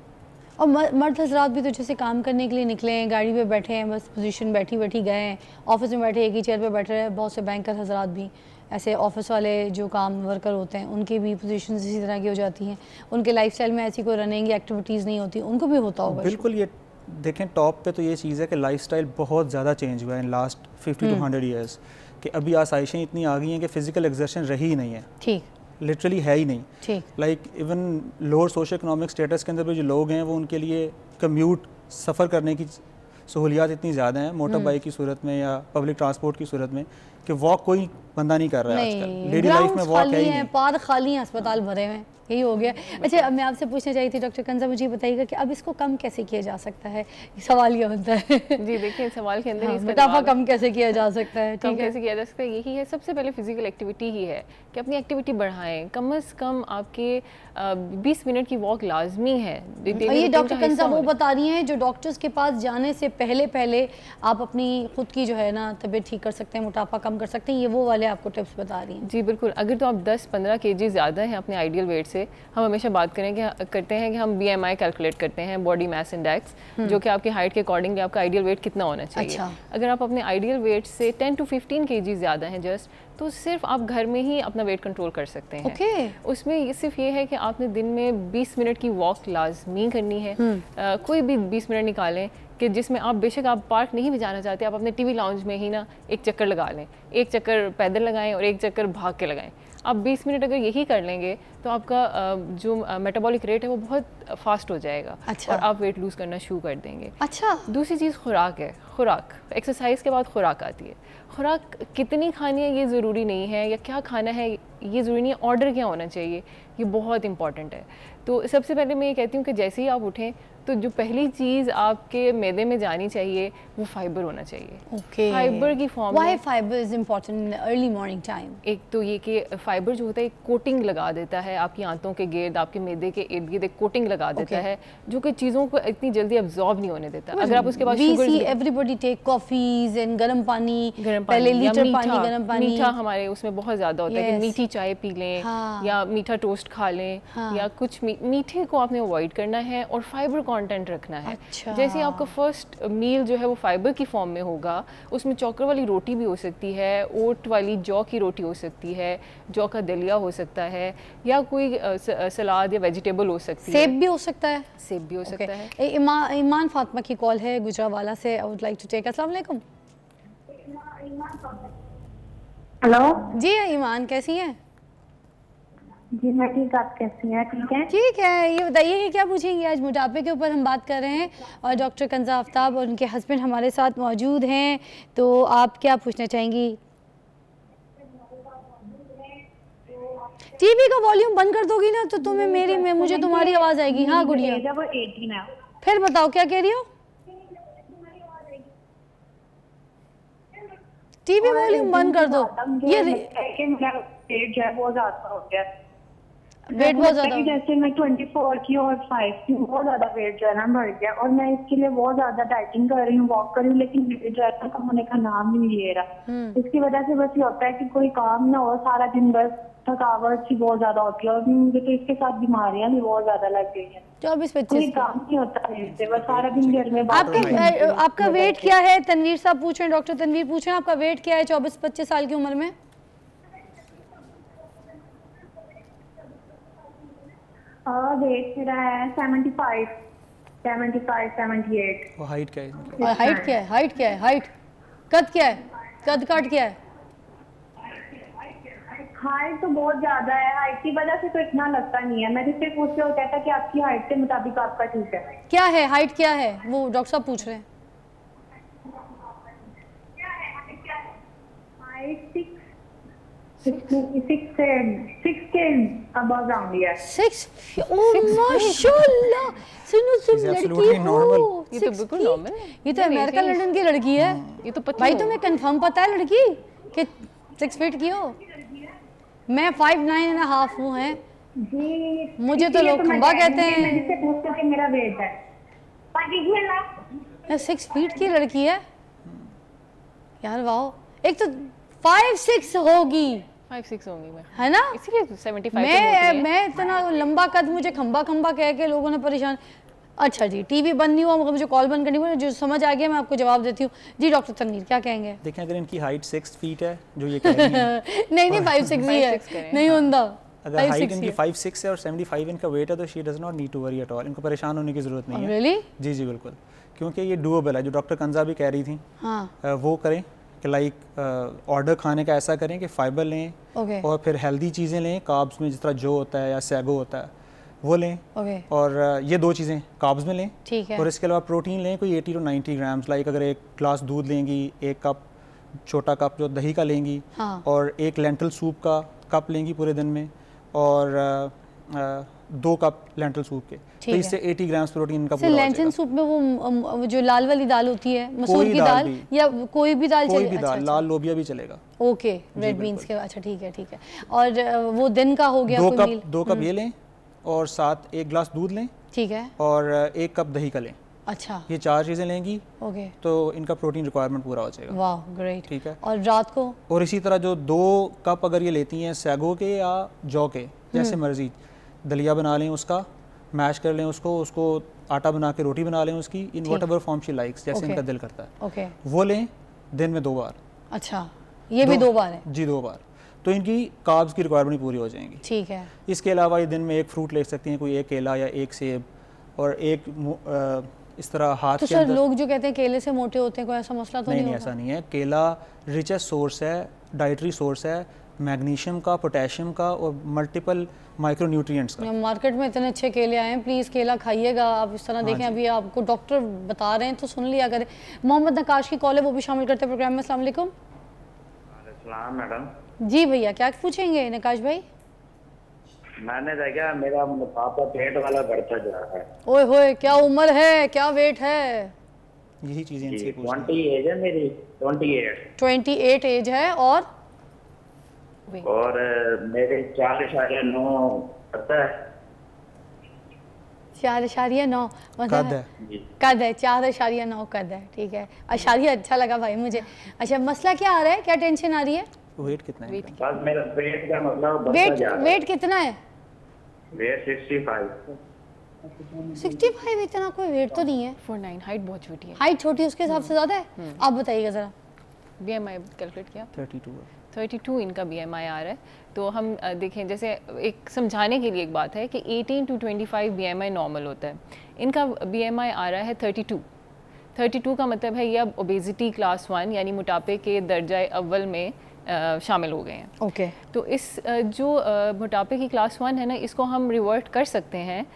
और मर्द हजरात भी तो जैसे काम करने के लिए निकले हैं, गाड़ी पे बैठे हैं, बस पोजीशन बैठी बैठी गए हैं, ऑफिस में बैठे एक ही चेयर पे बैठे रहे। बहुत से बैंकर हजरात भी ऐसे ऑफिस वाले जो काम वर्कर होते हैं उनकी भी पोजीशन इसी तरह की हो जाती हैं, उनके लाइफस्टाइल में ऐसी कोई रनिंग एक्टिविटीज़ नहीं होती, उनको भी होता होगा। बिल्कुल, ये देखें टॉप पे तो ये चीज़ है कि लाइफस्टाइल बहुत ज़्यादा चेंज हुआ है इन लास्ट 50 to 100 ईयर्स, कि अभी आसाइशें इतनी आ गई हैं कि फ़िज़िकल एक्सर्शन रही ही नहीं है। ठीक, लिटरली है ही नहीं। ठीक, like even lower socio economic status के अंदर भी जो लोग हैं वो उनके लिए कम्यूट सफ़र करने की सहूलियात इतनी ज़्यादा हैं मोटर बाइक की सूरत में या पब्लिक ट्रांसपोर्ट की सूरत में कि वॉक कोई बंदा नहीं कर रहा है आजकल। डेली लाइफ में वॉक है ही नहीं, पार्क खाली हैं, अस्पताल भरे हैं, यही हो गया। अच्छा, अब मैं आपसे पूछना चाहिए थी डॉक्टर कंजा, मुझे बताइएगा कि अब इसको कम कैसे किया जा सकता है? सवाल ये होता है। जी देखिए, सवाल के अंदर मोटापा कम कैसे किया जा सकता है? कम कैसे किया जा सकता है, यही है सबसे पहले फिजिकल एक्टिविटी ही है कि अपनी एक्टिविटी बढ़ाएं। कम से कम आपके 20 मिनट की वॉक लाजमी है। ये डॉक्टर कंजा वो बता रही हैं जो डॉक्टर्स के पास जाने से पहले आप अपनी खुद की जो है ना तबीयत ठीक कर सकते हैं, मोटापा कम कर सकते हैं, ये वो वाले आपको टिप्स बता रही हैं। जी बिल्कुल। अगर तो आप 10-15 kg ज़्यादा हैं अपने आइडियल वेट से, हम हमेशा बात करते हैं कि हम BMI कैलकुलेट करते हैं, बॉडी मास इंडेक्स, जो कि आपकी हाइट के अकॉर्डिंगली आपका आइडियल वेट कितना होना चाहिए। अच्छा। अगर आप अपने आइडियल वेट से 10 to 15 kg ज़्यादा हैं जस्ट, तो सिर्फ आप घर में ही अपना वेट कंट्रोल कर सकते हैं। उसमें सिर्फ ये है कि आपने दिन में 20 मिनट की वॉक लाजमी करनी है। कोई भी 20 मिनट निकालें कि जिसमें आप बेशक आप पार्क नहीं भी जाना चाहते, आप अपने टीवी लाउंज में ही ना एक चक्कर लगा लें, एक चक्कर पैदल लगाएं और एक चक्कर भाग के लगाएं। आप 20 मिनट अगर यही कर लेंगे तो आपका जो मेटाबॉलिक रेट है वो बहुत फास्ट हो जाएगा। अच्छा। और आप वेट लूज करना शुरू कर देंगे। अच्छा। दूसरी चीज़ खुराक है। खुराक, एक्सरसाइज के बाद खुराक आती है। खुराक कितनी खानी है ये ज़रूरी नहीं है, या क्या खाना है ये ज़रूरी नहीं है, ऑर्डर क्या होना चाहिए ये बहुत इंपॉर्टेंट है। तो सबसे पहले मैं ये कहती हूँ कि जैसे ही आप उठें तो जो पहली चीज़ आपके मैदे में जानी चाहिए वो फाइबर होना चाहिए। ओके। फाइबर की form why fibre is important in early morning time? एक तो ये कि फाइबर जो होता है एक कोटिंग लगा देता है आपकी आंतों के गिर्द, आपके मैदे के इर्द गिर्द एक कोटिंग लगा देता है जो कि चीज़ों को इतनी जल्दी अब्जॉर्ब नहीं होने देता। अगर आप उसके बाद एवरीबॉडी टेक कॉफीज एंड गर्म पानी, पहले लीटर पानी, गर्म पानी। मीठा हमारे उसमें बहुत ज़्यादा होता है कि मीठी चाय पी लें या मीठा टोस्ट खा लें या कुछ मीठे को आपने अवॉइड करना है और फाइबर कंटेंट रखना है। अच्छा। जैसे आपका फर्स्ट मील जो है वो फाइबर की फॉर्म में होगा, उसमें चोकर वाली रोटी भी हो सकती है, ओट वाली जौ की रोटी हो सकती है, जौ का दलिया हो सकता है, या कोई सलाद या वेजिटेबल हो सकती है। सेब भी हो सकता है। सेब भी हो सकता है। ईमान फातिमा की कॉल है गुजरावाला से। I would like to take. अस्सलाम वालेकुम। हेलो जी ईमान, कैसी हैं? जी मैं ठीक, आप कैसी हैं? ठीक है। ठीक है। ये बताइए कि क्या पूछेंगे आज? मोटापे के ऊपर हम बात कर रहे हैं और डॉक्टर कंजा आफ्ताब और उनके हस्बैंड हमारे साथ मौजूद हैं, तो आप क्या पूछना चाहेंगी? टीवी का वॉल्यूम बंद कर दोगी ना तो तुम्हें मुझे तुम्हारी आवाज आएगी। हाँ गुड़िया, वो 18 है। फिर बताओ क्या कह रही हो? टीवी वॉल्यूम बंद कर दो। ये मेरा वेट जो है बहुत ज्यादा हो गया। वेट बहुत ज्यादा, जैसे मैं 24 की और 5 की, बहुत ज्यादा वेट जो है ना बढ़ गया और मैं इसके लिए बहुत ज्यादा डाइटिंग कर रही हूँ, वॉक कर रही हूँ, लेकिन वेट जो है ना कम होने का नाम ही नहीं ले रहा। इसकी वजह से बस ये होता है कि कोई काम ना हो, सारा दिन बस थकावट सी बहुत ज्यादा होती है और मुझे तो इसके साथ बीमारियां भी बहुत ज्यादा लग गई हैं। 24-25 काम नहीं होता है, बस सारा दिन घर में। आपका वेट क्या है? तनवीर साहब पूछ रहे हैं, डॉक्टर तनवीर पूछ रहे हैं आपका वेट क्या है 24-25 साल की उम्र में? वेट मेरा है 75, 78। वो हाइट क्या है? और हाइट क्या है? हाइट क्या है? हाइट कद क्या है? कद काट क्या है? हाइट तो बहुत ज्यादा है, हाइट की वजह से तो इतना लगता नहीं है। मैं जिससे पूछ रहा होता था कि आपकी हाइट के मुताबिक आपका ठीक है। क्या है हाइट? क्या है वो डॉक्टर साहब पूछ रहे हैं। हाइट 6 के अबव राउंड है। 6 माशाल्लाह। सुनो लड़की हो, ये तो बिल्कुल नॉर्मल है। ये तो अमेरिका लंदन की लड़की है। ये तो भाई तुम्हें कंफर्म पता है लड़की कि 6 फीट की हो? मैं 5'9.5" हूँ हैं। जी मुझे तो लोग खंबा कहते हैं। मैं जिससे पूछता कि मेरा वेट है 6 फीट की लड़की है यार, वाह। एक तो 5'6" होगी 5'6" होंगी मैं, है ना, इसीलिए 75 मैं इतना लंबा कद, मुझे खंबा खंबा कह के लोगों ने परेशान। अच्छा जी, टीवी बंद नहीं हुआ, मगर मुझे कॉल बंद करनी पड़ी, जो समझ आ गया मैं आपको जवाब देती हूँ जी। डॉक्टर तनवीर क्या कहेंगे? देखें, अगर इनकी हाइट 6 फीट है जो ये कह रही हैं नहीं 5'6" ही है, नहीं होता। अगर हाइट इनकी 5'6" है और 75 इनका वेट है तो she does not need to worry at all, इनको परेशान होने की ज़रूरत नहीं है। रियली? जी जी बिल्कुल, क्योंकि ये डूएबल है। जो डॉक्टर कंजा भी कह रही थी वो करें कि लाइक ऑर्डर खाने का ऐसा करें कि फाइबर लें और फिर हेल्दी चीज़ें लें, कार्ब्स में जिस तरह जो होता है या सैगो होता है वो लें, और ये 2 चीज़ें कार्ब्स में लें, ठीक है। और इसके अलावा प्रोटीन लें कोई 80 to 90 ग्राम्स। लाइक अगर 1 ग्लास दूध लेंगी, 1 कप छोटा कप जो दही का लेंगी, और 1 लेंटल सूप का कप लेंगी पूरे दिन में, और 2 कप लेंटल सूप के, तो इससे 80 ग्राम्स प्रोटीन का पूरा हो जाएगा। लेंटल सूप में वो जो लाल वाली दाल होती है, मसूर की दाल या कोई भी दाल कोई भी दाल, लाल लोबिया भी चलेगा। ओके, रेड बीन्स के, अच्छा ठीक है ठीक है। और वो दिन का हो गया 2 कप ये लें, और साथ 1 ग्लास दूध लें, ठीक है, और 1 कप दही का लें। अच्छा, ये 4 चीज़ें लेंगी, ओके, तो इनका प्रोटीन रिक्वायरमेंट पूरा हो जाएगा। वाह ग्रेट, ठीक है। और रात को? और इसी तरह जो 2 कप अगर ये लेती हैं सैगो के या जौ के, जैसे मर्जी, दलिया बना लें, उसका मैश कर लें, उसको आटा बना के रोटी बना लें उसकी, in what ever form she likes, जैसे इनका दिल करता है। ओके, वो लें दिन में 2 बार। अच्छा, ये भी 2 बार है? जी, 2 बार, तो इनकी कार्ब्स की रिक्वायरमेंट पूरी हो जाएंगी। ठीक है। इसके अलावा ये दिन में 1 फ्रूट ले सकती हैं, कोई 1 केला या 1 सेब, और 1 इस तरह हाथ तो के अंदर। लोग जो कहते हैं केले से मोटे होते हैं, कोई ऐसा मसला तो नहीं? ऐसा नहीं है। केला रिचेस्ट सोर्स है, डाइटरी सोर्स है मैग्नीशियम का, पोटेशियम का, और मल्टीपल माइक्रोन्यूट्रिएंट्स का। मार्केट में इतने अच्छे केले आए हैं, प्लीज़ केला खाइएगा आप इस तरह। देखें अभी आपको डॉक्टर बता रहे हैं तो सुन लिया करें। मोहम्मद नकाश की कॉल है, वो भी शामिल करते हैं प्रोग्राम में। अस्सलाम वालेकुम। मैडम जी भैया, क्या पूछेंगे नकाश भाई? मैंने देखा मेरा मोटापा पेट वाला बढ़ता जा रहा है। ओए होए, क्या उम्र है, क्या वेट है? यही चीजें इनसे 20 एज है मेरी, 28 एज है, और मेरे 4.9 पता है, 4.9 कद है, कद है 4.9 कद है, ठीक है। अशारिया अच्छा लगा भाई मुझे। अच्छा, मसला क्या आ रहा है, क्या टेंशन आ रही है? वेट कितना है? बस मेरा पेट का मतलब बढ़ता जा रहा है। वेट कितना है? वेट 65। 65 इतना कोई वेट तो नहीं है। 49, हाइट बहुत छोटी है। हाइट छोटी उसके हिसाब से ज़्यादा है? आप बताइएगा ज़रा। BMI कैलकुलेट किया? 32 इनका BMI आ रहा है। तो हम देखें, जैसे एक समझाने के लिए एक बात है कि 18 to 25 BMI नॉर्मल होता है। इनका BMI आ रहा है 32 का मतलब है ये अब ओबेसिटी क्लास 1 यानी मोटापे के दर्जा अव्वल में शामिल हो गए हैं। ओके। तो इस जो मोटापे की क्लास 1 है ना, इसको हम रिवर्ट कर सकते हैं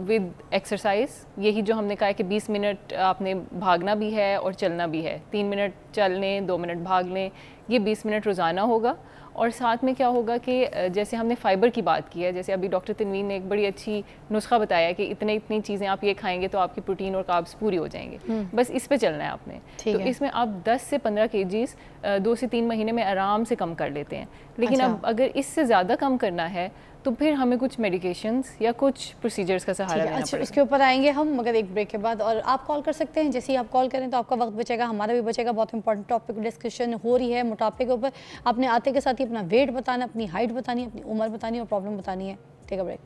विद एक्सरसाइज। यही जो हमने कहा है कि 20 मिनट आपने भागना भी है और चलना भी है, 3 मिनट चल लें, 2 मिनट भाग लें, ये 20 मिनट रोज़ाना होगा। और साथ में क्या होगा कि जैसे हमने फ़ाइबर की बात की है, जैसे अभी डॉक्टर तनवीर ने एक बड़ी अच्छी नुस्खा बताया कि इतनी चीज़ें आप ये खाएंगे तो आपकी प्रोटीन और कार्ब्स पूरी हो जाएंगे। बस इस पे चलना है आपने। तो इसमें आप 10 से 15 kgs 2 से 3 महीने में आराम से कम कर लेते हैं। लेकिन अब अगर इससे ज़्यादा कम करना है तो फिर हमें कुछ मेडिकेशंस या कुछ प्रोसीजर्स का सहारा लेना पड़ेगा। उसके ऊपर आएंगे हम मगर एक ब्रेक के बाद। और आप कॉल कर सकते हैं, जैसे ही आप कॉल करें तो आपका वक्त बचेगा, हमारा भी बचेगा। बहुत इंपॉर्टेंट टॉपिक डिस्कशन हो रही है मोटापे के ऊपर। आपने आते के साथ ही अपना वेट बताना, अपनी हाइट बतानी, अपनी उम्र बतानी और प्रॉब्लम बतानी है। Take a break.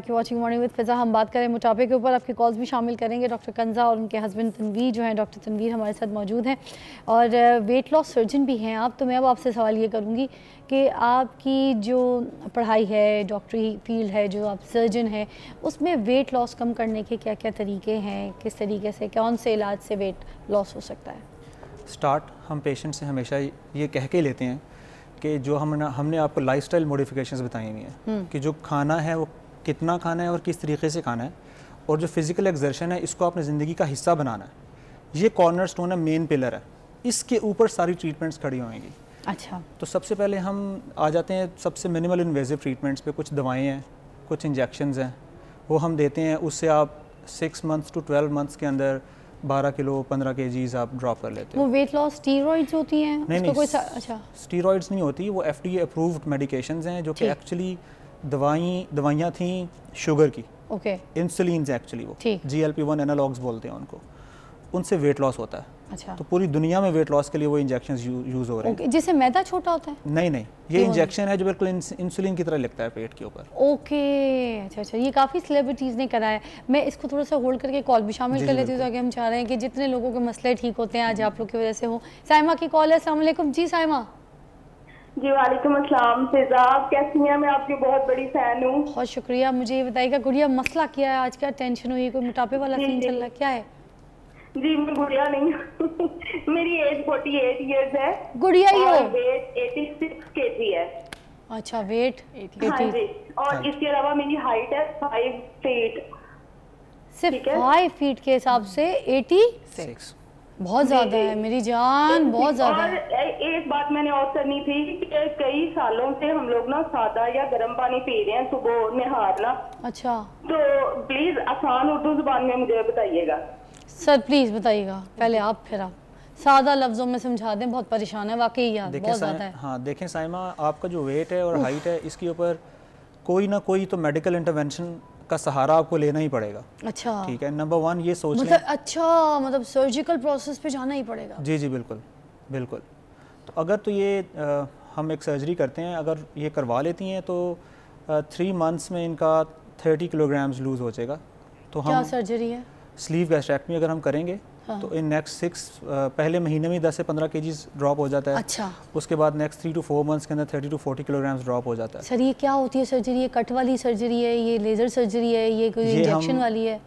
Watching morning with Fiza. हम बात करें मोटापे के ऊपर, आपकी कॉल्स भी शामिल करेंगे। डॉक्टर कंजा और उनके हस्बैंड तनवीर जो हैं, डॉक्टर तनवीर हमारे साथ मौजूद हैं और वेट लॉस सर्जन भी हैं आप। तो मैं अब आपसे सवाल ये करूँगी कि आपकी जो पढ़ाई है, डॉक्टरी फील्ड है, जो आप सर्जन हैं, उसमें वेट लॉस कम करने के क्या क्या तरीके हैं? किस तरीके से, कौन से इलाज से वेट लॉस हो सकता है? स्टार्ट हम पेशेंट से हमेशा ये कह के लेते हैं कि जो हमने आपको लाइफस्टाइल मॉडिफिकेशंस बताई हुई हैं कि जो खाना है वो कितना खाना है और किस तरीके से खाना है, और जो फिज़िकल एक्सर्शन है इसको अपने ज़िंदगी का हिस्सा बनाना है। ये कॉर्नर स्टोन है, मेन पिलर है, इसके ऊपर सारी ट्रीटमेंट्स खड़ी होंगी। अच्छा, तो सबसे पहले हम आ जाते हैं सबसे मिनिमल इन्वेजिव ट्रीटमेंट्स पे। कुछ दवाएं हैं, कुछ इंजेक्शंस हैं, वो हम देते हैं। उससे आप 6 मंथ्स टू 12 मंथ्स के अंदर 12 किलो 15 kgs आप ड्रॉप कर लेते हो। वो वेट लॉस स्टीरॉइड्स होती हैं? नहीं, अच्छा, स्टीरॉइड्स नहीं होती, वो FDA अप्रूव्ड मेडिकेशंस हैं जो कि एक्चुअली दवाइयाँ थी शुगर की। ओके। इंसुलिन एक्चुअली वो GLP-1 एनालॉग्स बोलते हैं उनको। उनसे वेट लॉस होता है। अच्छा। तो पूरी दुनिया में वेट लॉस के लिए वो इंजेक्शन यूज़ हो रहे हैं। जिससे मैदा छोटा होता है? नहीं नहीं, ये इंजेक्शन है जो बिल्कुल इंसुलिन की तरह लगता है पेट के ऊपर। ओके, अच्छा अच्छा, ये काफ़ी सेलिब्रिटीज़ ने कराया। मैं इसको थोड़ा सा होल्ड करके कॉल भी शामिल कर लेती हूँ, ताकि हम चाह रहे हैं कि जितने लोगों के मसले ठीक होते हैं आज आप लोग की वजह से हो। साइमा की कॉल है। अस्सलाम वालेकुम। जी साइमा। जी वालेकुम अस्सलाम। फिजा आप कैसी हैं? मैं आपकी बहुत बड़ी फैन हूँ। बहुत शुक्रिया। मुझे ये बताइएगा गुड़िया मसला क्या है आज? क्या टेंशन हुई? कोई मोटापे वाला सीन चल रहा है? क्या है? जी मैं गुड़िया नहीं मेरी एज 48 इयर्स है। गुड़िया ही हो? वेट 86 kg है। अच्छा, वेट 80। हाँ जी, और इसके अलावा मेरी हाइट है 5 फीट। सिर्फ 5 फीट के हिसाब से 86? बहुत ज्यादा है मेरी जान, बहुत ज्यादा है। एक बात मैंने और करनी थी कि कई सालों से हम लोग ना सादा या गर्म पानी पी रहे हैं सुबह निहारना। अच्छा, तो प्लीज आसान उर्दू जुबान में मुझे बताइएगा। सर प्लीज बताइएगा, पहले आप फिर आप सादा लफ्जों में समझा दें, बहुत परेशान है वाकई यार, बहुत ज्यादा है। हाँ देखें साइमा, आपका जो वेट है और हाइट है इसके ऊपर कोई ना कोई तो मेडिकल इंटरवेंशन का सहारा आपको लेना ही पड़ेगा। अच्छा, ठीक है। नंबर 1 ये सोच लें, अच्छा मतलब सर्जिकल प्रोसेस पे जाना ही पड़ेगा। जी जी बिल्कुल बिल्कुल। तो अगर तो ये हम एक सर्जरी करते हैं, अगर ये करवा लेती हैं तो 3 मंथ्स में इनका 30 किलोग्राम्स लूज़ हो जाएगा। तो हम क्या सर्जरी है? स्लीव गैस्ट्रेक्टमी अगर हम करेंगे तो इन नेक्स्ट 6 पहले महीने में 10 से 15 kg ड्रॉप हो जाता है। अच्छा। उसके बाद नेक्स्ट 3 to 4 मंथ्स के अंदर 30 to 40 किलोग्राम्स ड्रॉप हो जाता है। सर ये क्या होती है सर्जरी? ये कट वाली सर्जरी है, ये लेज़र सर्जरी है, ये कोई इंजेक्शन वाली है?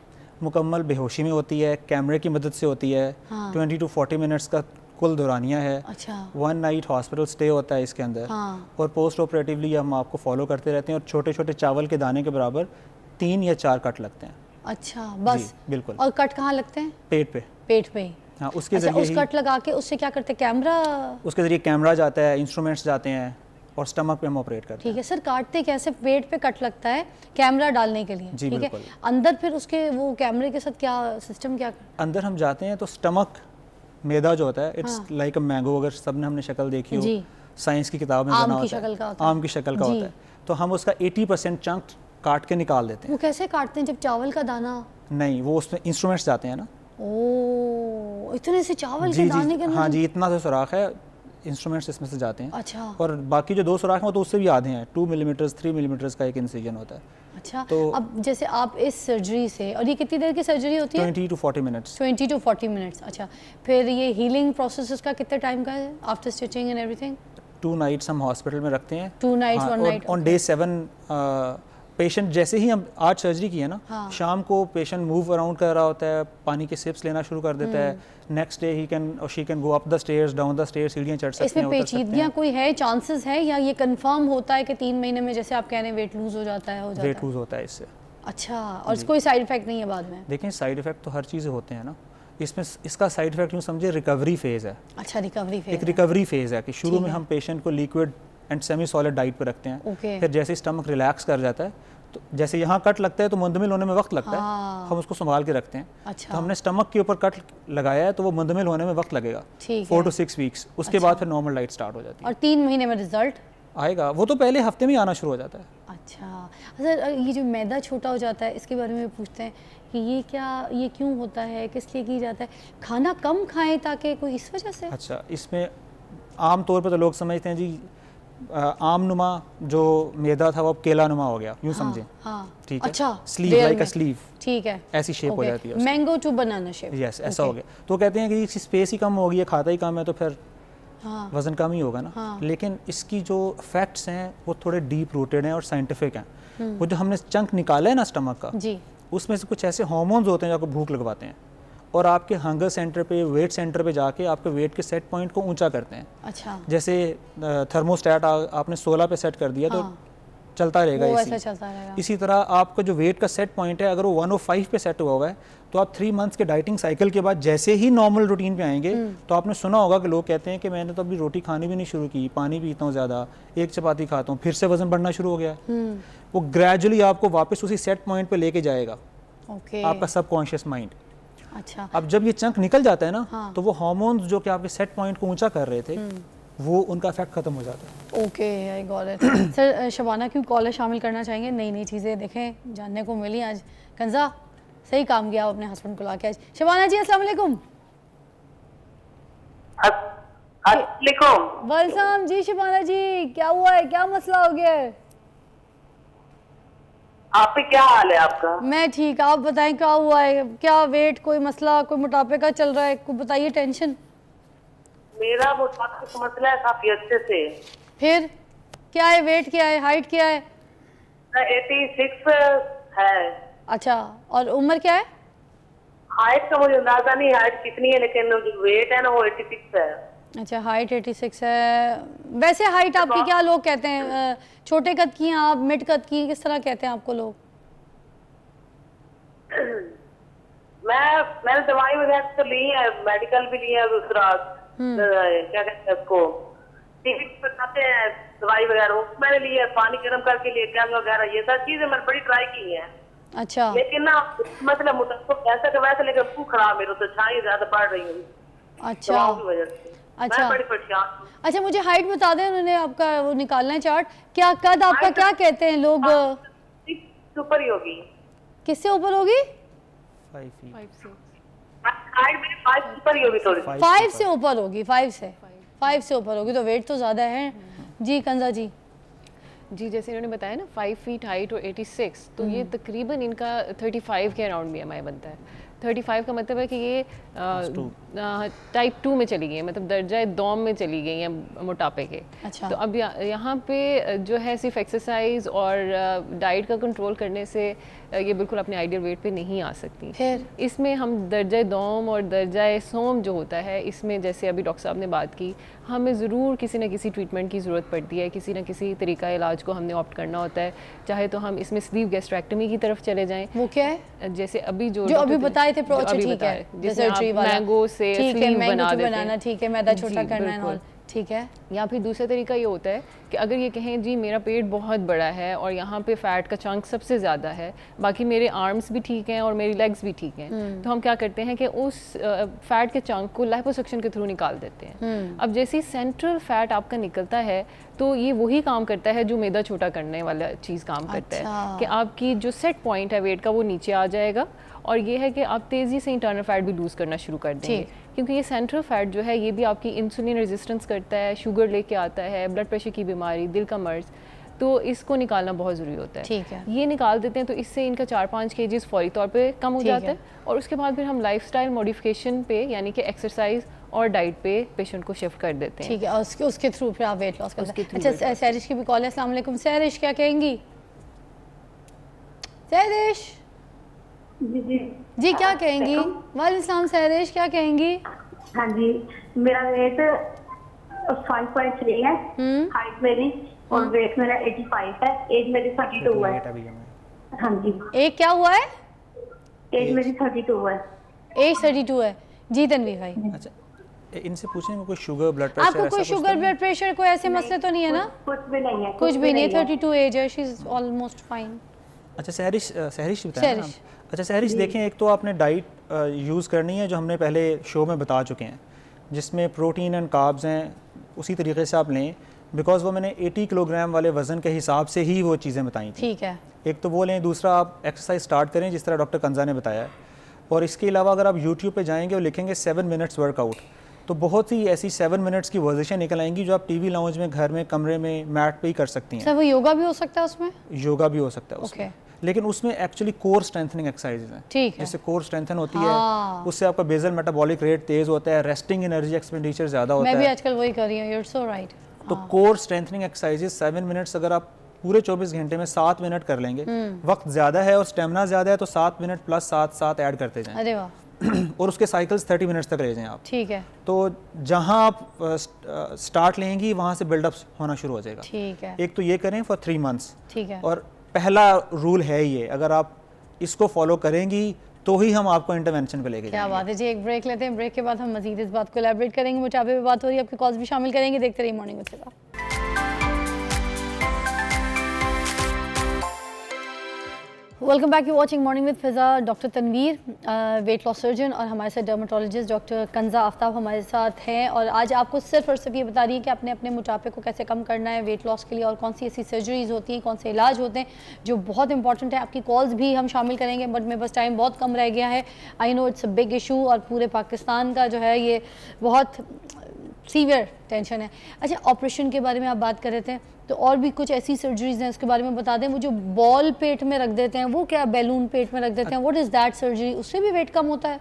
मुकम्मल बेहोशी में होती है, कैमरे की मदद से होती है। 20 to 40 मिनट्स का कुल दौरानिया है। अच्छा। 1 नाइट हॉस्पिटल स्टे होता है इसके अंदर। और पोस्ट ऑपरेटिवली हम आपको फॉलो करते रहते हैं और छोटे छोटे चावल के दाने के बराबर 3 या 4 कट लगते हैं। अच्छा बस? बिल्कुल। और कट कहाँ लगते हैं? पेट पे। पेट पे? हाँ, उसके अच्छा, जरिए उस कट लगा के उससे क्या करते हैं? कैमरा? उसके जरिए कैमरा जाता है, इंस्ट्रूमेंट्स जाते हैं और स्टमक पे हम ऑपरेट करते हैं। ठीक है सर, काटते कैसे? पेट पे कट लगता है कैमरा डालने के लिए, जी ठीक है। बिल्कुल। अंदर फिर उसके वो कैमरे के साथ क्या सिस्टम? क्या अंदर हम जाते हैं तो स्टमक मैदा जो होता है, इट्स लाइक अ मैंगो, अगर सबने हमने शक्ल देखी हो साइंस की किताब में बना होता है, आम की शक्ल का होता है, तो हम उसका 80% चंक काट के निकाल देते हैं। वो कैसे काटते हैं? जब चावल का दाना? नहीं, वो उसमें इंस्ट्रूमेंट्स जाते हैं ना। ओह, इतने से चावल के दाने के अंदर? हाँ जी, इतना से सुराख है, इंस्ट्रूमेंट्स इसमें से जाते हैं। अच्छा। और बाकी जो 2 सुराख हैं वो तो उससे भी आधे हैं, 2 मिलीमीटर 3 मिलीमीटर का एक इंसिजन होता है। अच्छा। तो अब जैसे आप इस सर्जरी से, और ये कितनी देर की सर्जरी होती है? 20 to 40 मिनट्स। 20 to 40 minutes. अच्छा, फिर ये हीलिंग प्रोसेस उसका कितने टाइम का है after stitching and everything? 2 nights हम हॉस्पिटल में रखते हैं। 2 nights 1 night. On day 7 patient जैसे ही हम आज सर्जरी की है ना, शाम को पेशेंट मूव अराउंड कर रहा होता है, पानी के सिप्स लेना शुरू कर देता है। नेक्स्ट डे ही कैन और she can go up the stairs, down the stairs, सीढ़ियां चढ़ सकते हैं। इसमें पेचीदगियां कोई है, चांसेस है, या ये कंफर्म होता है कि 3 महीने में जैसे आप कह रहे हैं वेट लूज हो जाता है? वेट लूज होता है इससे। अच्छा, और कोई साइड इफेक्ट नहीं है बाद में? देखें, साइड इफेक्ट तो हर चीज़ होते हैं ना, इसमें इसका साइड इफेक्ट यूँ समझे रिकवरी फेज़ है। अच्छा, रिकवरी फेज। एक रिकवरी फेज़ है कि शुरू में हम पेशेंट को liquid and semi solid diet पर रखते हैं। फिर जैसे स्टमक रिलैक्स कर जाता है, तो जैसे यहाँ कट लगता है तो मुंदमिल होने में वक्त लगता है, हम उसको संभाल के रखते हैं। अच्छा। तो हमने स्टमक के ऊपर कट लगाया है तो वो मुंदमिल होने में वक्त लगेगा, 4 to 6 वीक्स। उसके बाद फिर नॉर्मल डाइट स्टार्ट हो जाती है। और 3 महीने में रिजल्ट आएगा? वो तो पहले हफ्ते में ही आना शुरू हो जाता है। अच्छा सर, ये जो मैदा छोटा हो जाता है इसके बारे में पूछते हैं कि ये क्या, ये क्यों होता है, किस लिए की जाता है? खाना कम खाएं ताकि कोई इस वजह से? अच्छा, इसमें आम तौर पर तो लोग समझते हैं जी आम नुमा जो मैदा था वो अब केला नुमा हो गया, यूँ समझें। ठीक है। अच्छा, स्लीव लाइक अ स्लीव, ठीक है, ऐसी शेप हो जाती है, mango to banana shape. Yes, ऐसा हो गया। तो कहते हैं कि इसकी स्पेस ही कम होगी, खाता ही कम है, तो फिर वजन कम ही होगा ना। लेकिन इसकी जो फैक्ट्स हैं वो थोड़े डीप रूटेड हैं और साइंटिफिक हैं। वो जो हमने चंक निकाला है ना स्टमक का, उसमें से कुछ ऐसे हार्मोन्स होते हैं जो आपको भूख लगवाते हैं और आपके हंगर सेंटर पे, वेट सेंटर पे जाके आपके वेट के सेट पॉइंट को ऊंचा करते हैं। अच्छा। जैसे थर्मोस्टेट आपने 16 पे सेट कर दिया तो चलता रहेगा, इसी तरह आपका जो वेट का सेट पॉइंट है अगर वो 105 पे सेट हुआ है तो आप 3 मंथ्स के डाइटिंग साइकिल के बाद जैसे ही नॉर्मल रूटीन पे आएंगे तो आपने सुना होगा कि लोग कहते हैं कि मैंने तो अभी रोटी खानी भी नहीं शुरू की, पानी पीता हूँ ज़्यादा, 1 चपाती खाता हूँ, फिर से वजन बढ़ना शुरू हो गया। वो ग्रेजुअली आपको वापस उसी सेट पॉइंट पे लेके जाएगा, आपका सबकॉन्शियस माइंड। अच्छा। अब जब ये चंक निकल जाता है ना तो वो हार्मोन्स जो कि आपके सेट पॉइंट को ऊंचा कर रहे थे वो उनका इफेक्ट खत्म हो जाता है। Okay, I got it. Sir Shabana क्यों कॉलर शामिल करना चाहेंगे? नई नई चीज़ें देखें, जानने को मिली आज। कंजा, सही काम किया अपने हस्बैंड को लाके आज। शबाना जी अस्सलाम वालेकुम। वालेकुम जी शिबाना जी, क्या हुआ है, क्या मसला हो गया है? आप पे क्या हाल है आपका? मैं ठीक, आप बताएं क्या हुआ है, क्या वेट कोई मसला कोई मोटापे का चल रहा है, कोई बताइए टेंशन। मेरा मोटापे का मसला है काफी अच्छे से। फिर क्या है, वेट क्या है, हाइट क्या है? 86 है। अच्छा, और उम्र क्या है? हाइट का मुझे अंदाजा नहीं हाइट कितनी है, लेकिन वेट है ना वो 86 है। अच्छा, हाइट 86 है। वैसे हाइट आपकी क्या लोग कहते हैं, छोटे कद की हैं आप, मिड कद की, किस तरह कहते हैं आपको लोग? मैंने दवाई वगैरह तो ली है, मेडिकल भी ली है, दूसरा क्या कहते हैं उसको, टीवी पे बताते हैं दवाई वगैरह, मैंने ली है, पानी गर्म करके लिए कैंग वगैरह, ये सब चीजें मैंने बड़ी ट्राई की है। अच्छा, लेकिन ना मतलब मुझको ऐसा कि वैसे, लेकिन खूब खराब मेरे तो छाई ज्यादा बढ़ रही हूँ। अच्छा अच्छा, मैं बड़ी परेशान। अच्छा मुझे हाइट बता दें, उन्होंने आपका वो निकालना है चार्ट, क्या कद आपका क्या कहते हैं लोग? ऊपर ही होगी। किससे ऊपर होगी? 5 फीट। 5 ऊपर ही होगी थोड़ी। 5 से ऊपर होगी, 5 से ऊपर होगी तो वेट तो ज्यादा है। जी कंजा जी। जी, जैसे इन्होंने बताया ना 5 फीट हाइट और 86, तो ये तकरीबन इनका 35 के अराउंड BMI बनता है। 35 का मतलब है कि ये टाइप 2 में चली गई है, मतलब दर्जा दौम में चली गई है मोटापे के। अच्छा। तो अब यहाँ पे जो है सिर्फ एक्सरसाइज और डाइट का कंट्रोल करने से ये बिल्कुल अपने आइडियल वेट पे नहीं आ सकती। फिर इसमें हम दर्जा दौम और दर्जा सोम जो होता है, इसमें जैसे अभी डॉक्टर साहब ने बात की, हमें ज़रूर किसी न किसी ट्रीटमेंट की ज़रूरत पड़ती है, किसी न किसी तरीका इलाज को हमने ऑप्ट करना होता है, चाहे तो हम इसमें स्लीव गैस्ट्रेक्टमी की तरफ चले जाएं। वो क्या है? जैसे अभी जो अभी बताए थे, ठीक है, जैसे मैंगो से स्लीव बना देते हैं, ठीक है, मैदा छोटा करना है और ठीक है। या फिर दूसरा तरीका ये होता है कि अगर ये कहें जी मेरा पेट बहुत बड़ा है और यहाँ पे फैट का चंक सबसे ज़्यादा है, बाकी मेरे आर्म्स भी ठीक हैं और मेरी लेग्स भी ठीक हैं, तो हम क्या करते हैं कि उस फैट के चंक को लिपोसक्शन के थ्रू निकाल देते हैं। अब जैसे सेंट्रल फैट आपका निकलता है तो ये वही काम करता है जो मैदा छोटा करने वाला चीज़ काम करता है, कि आपकी जो सेट पॉइंट है वेट का वो नीचे आ जाएगा, और ये है कि आप तेज़ी से इंटरनल फैट भी लूज़ करना शुरू कर देंगे, क्योंकि ये सेंट्रल फैट जो है ये भी आपकी इंसुलिन रेजिस्टेंस करता है, शुगर लेके आता है, ब्लड प्रेशर की बीमारी, दिल का मर्ज, तो इसको निकालना बहुत ज़रूरी होता है। ठीक है, ये निकाल देते हैं तो इससे इनका 4-5 kg फौरी तौर पे कम हो जाता है, और उसके बाद फिर हम लाइफस्टाइल मॉडिफिकेशन पे यानी कि एक्सरसाइज और डाइट पे पेशेंट को शिफ्ट कर देते हैं। ठीक है, और उसके थ्रू फिर आप वेट लॉस करते हैं। अच्छा, सहरिश की भी कॉल है। अस्सलाम वालेकुम सहरिश, क्या कहेंगी? सहरिश जी क्या कहेंगी? वालेकुम सलाम सहरिश, क्या कहेंगी? हाँ जी, मेरा वेट 5.3 है, हाइट मेरी, और वेट मेरा 85 है, एज मेरी 32 है। हाँ जी, एक क्या हुआ है? एज मेरी 32 है। एज 32 है। जी तनवीर भाई। अच्छा, इनसे पूछने में कोई शुगर ब्लड प्रेशर, आपको कोई शुगर ब्लड प्रेशर कोई ऐसे मसले तो नहीं है ना? कुछ भी नहीं है, कुछ भी नहीं। 32 एज है, शी इज ऑलमोस्ट फाइन। अच्छा सहरिश बताया ना। अच्छा सहरिश, देखें, एक तो आपने डाइट यूज़ करनी है जो हमने पहले शो में बता चुके हैं, जिसमें प्रोटीन एंड कार्ब्स हैं, उसी तरीके से आप लें, बिकॉज वो मैंने 80 किलोग्राम वाले वज़न के हिसाब से ही वो चीज़ें बताई थी। ठीक है, एक तो वो लें, दूसरा आप एक्सरसाइज स्टार्ट करें जिस तरह डॉक्टर कंजा ने बताया, और इसके अलावा अगर आप यूट्यूब पे जाएंगे और लिखेंगे 7 मिनट्स वर्कआउट, तो बहुत ही ऐसी 7 मिनट्स की वर्जिशें निकल आएंगी जो आप टीवी लाउंज में, घर में, कमरे में, मैट पे ही कर सकती हैं। सर वो योगा भी हो सकता है उसमें? योगा भी हो सकता है उसमें, लेकिन उसमें एक्चुअली कोर स्ट्रेंथनिंग एक्सरसाइजेज हैं। ठीक है, जिससे कोर स्ट्रेंथन होती है, उससे आपका बेसल मेटाबॉलिक रेट तेज होता है, रेस्टिंग एनर्जी एक्सपेंडिचर ज़्यादा होता है। मैं भी आजकल वही कर रही हूँ, यू आर सो राइट। तो कोर स्ट्रेंथनिंग एक्सरसाइजेज 7 मिनट्स अगर आप पूरे 24 घंटे में 7 मिनट कर लेंगे, वक्त ज़्यादा है और स्टेमिना ज़्यादा है, तो 7 मिनट प्लस 7 ऐड करते जाएं। अरे वाह। और उसके साइकिल्स 30 मिनट्स तक ले जाएं आप। ठीक है, तो जहां आप स्टार्ट लेंगी वहां से बिल्डअप होना शुरू हो जाएगा। ठीक है, एक तो ये करें फॉर 3 मंथ्स। ठीक है, और पहला रूल है ये, अगर आप इसको फॉलो करेंगी तो ही हम आपको इंटरवेंशन पे लेके जाएंगे। क्या बात है जी। एक ब्रेक लेते हैं, ब्रेक के बाद हम मजीद इस बात को एलैबोरेट करेंगे, मोटापे पे बात हो रही है, आपकी कॉल्स भी शामिल करेंगे। देखते रहिए morning with Fiza. Welcome back, you watching morning with Fiza. Doctor Tanveer weight loss surgeon और हमारे साथ डर्माटोलॉजिस्ट डॉक्टर कंजा आफ्ताब हमारे साथ हैं, और आज आपको सिर्फ और सिर्फ ये बता रही है कि अपने अपने मोटापे को कैसे कम करना है वेट लॉस के लिए, और कौन सी ऐसी सर्जरीज होती हैं, कौन से इलाज होते हैं जो बहुत इंपॉर्टेंट है। आपकी कॉल्स भी हम शामिल करेंगे, बट मेरे पास टाइम बहुत कम रह गया है। I know it's a big issue, और पूरे पाकिस्तान का जो है ये बहुत सीवियर टेंशन है। अच्छा, ऑपरेशन के बारे में आप बात कर रहे थे, तो और भी कुछ ऐसी सर्जरीज हैं उसके बारे में बता दें। वो जो बॉल पेट में रख देते हैं, वो क्या बैलून पेट में रख देते हैं, व्हाट इज़ दैट सर्जरी? उससे भी वेट कम होता है?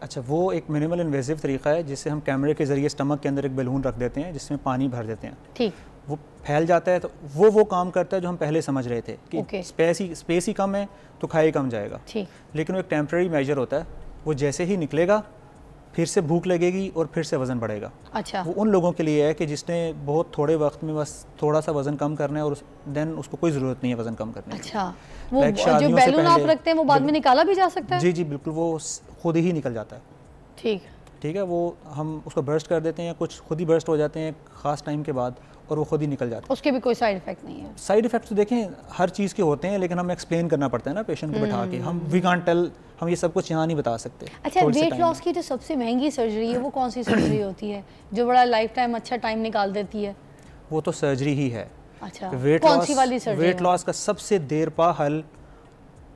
अच्छा, वो एक मिनिमल इन्वेसिव तरीका है जिससे हम कैमरे के ज़रिए स्टमक के अंदर एक बैलून रख देते हैं जिसमें पानी भर देते हैं। ठीक। वो फैल जाता है, तो वो काम करता है जो हम पहले समझ रहे थे कि स्पेस ही कम है तो खाई कम जाएगा। ठीक। लेकिन वो एक टेम्प्रेरी मेजर होता है, वो जैसे ही निकलेगा फिर से भूख लगेगी और फिर से वज़न बढ़ेगा। अच्छा। वो उन लोगों के लिए है कि जिसने बहुत थोड़े वक्त में बस थोड़ा सा वज़न कम करना है और देन उसको कोई ज़रूरत नहीं है वज़न कम करने की। अच्छा, वो जो बैलून आप रखते हैं वो बाद में निकाला भी जा सकता है? जी जी बिल्कुल, वो खुद ही निकल जाता है। ठीक है, वो हम उसको बर्स्ट कर देते हैं, कुछ खुद ही बर्स्ट हो जाते हैं ख़ास टाइम के बाद और वो खुद ही निकल जाता है। उसके भी कोई साइड इफेक्ट नहीं है? साइड इफेक्ट तो देखें हर चीज़ के होते हैं, लेकिन हमें एक्सप्लेन करना पड़ता है ना पेशेंट को बैठा के। हम वी कांट टेल, हम ये सब कुछ यहाँ नहीं बता सकते। अच्छा, वेट लॉस की जो सबसे महंगी सर्जरी है वो कौन सी सर्जरी होती है जो बड़ा लाइफ टाइम अच्छा टाइम निकाल देती है? वो तो सर्जरी ही है। अच्छा, कौन सी वाली सर्जरी? वेट लॉस का सबसे देर पा हल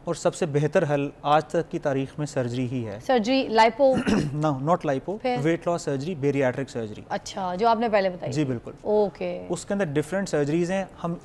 और सबसे बेहतर हल आज तक की तारीख में सर्जरी ही है। Surgery lipo? No, not lipo, weight loss surgery, bariatric surgery. अच्छा, जो आपने पहले बताई। जी बिल्कुल। ओके। उसके अंदर डिफरेंट सर्जरीज हैं, हम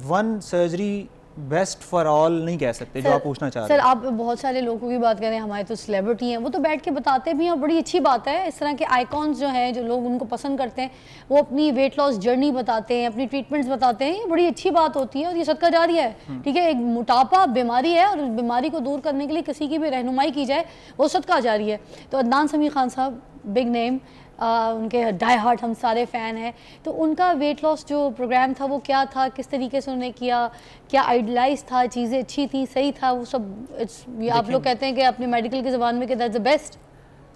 one surgery best for all नहीं कह सकते। जो आप पूछना चाह रहे हैं। सर, आप बहुत सारे लोगों की बात करें, हमारे तो सेलिब्रिटी हैं, वो तो बैठ के बताते भी हैं और बड़ी अच्छी बात है। इस तरह के आइकॉन्स जो हैं, जो लोग उनको पसंद करते हैं, वो अपनी वेट लॉस जर्नी बताते हैं, अपनी ट्रीटमेंट्स बताते हैं। ये बड़ी अच्छी बात होती है और ये सदका जारिया है। ठीक है, एक मोटापा बीमारी है और उस बीमारी को दूर करने के लिए किसी की भी रहनुमाई की जाए, वो सदका जारिया है। तो अदनान समी खान साहब, बिग नेम, उनके डाई हार्ट हम सारे फ़ैन हैं। तो उनका वेट लॉस जो प्रोग्राम था वो क्या था, किस तरीके से उन्होंने किया, क्या आइडियलाइज था, चीज़ें अच्छी थी, सही था, वो सब आप लोग कहते हैं कि अपने मेडिकल की ज़बान में कि दैट्स द बेस्ट?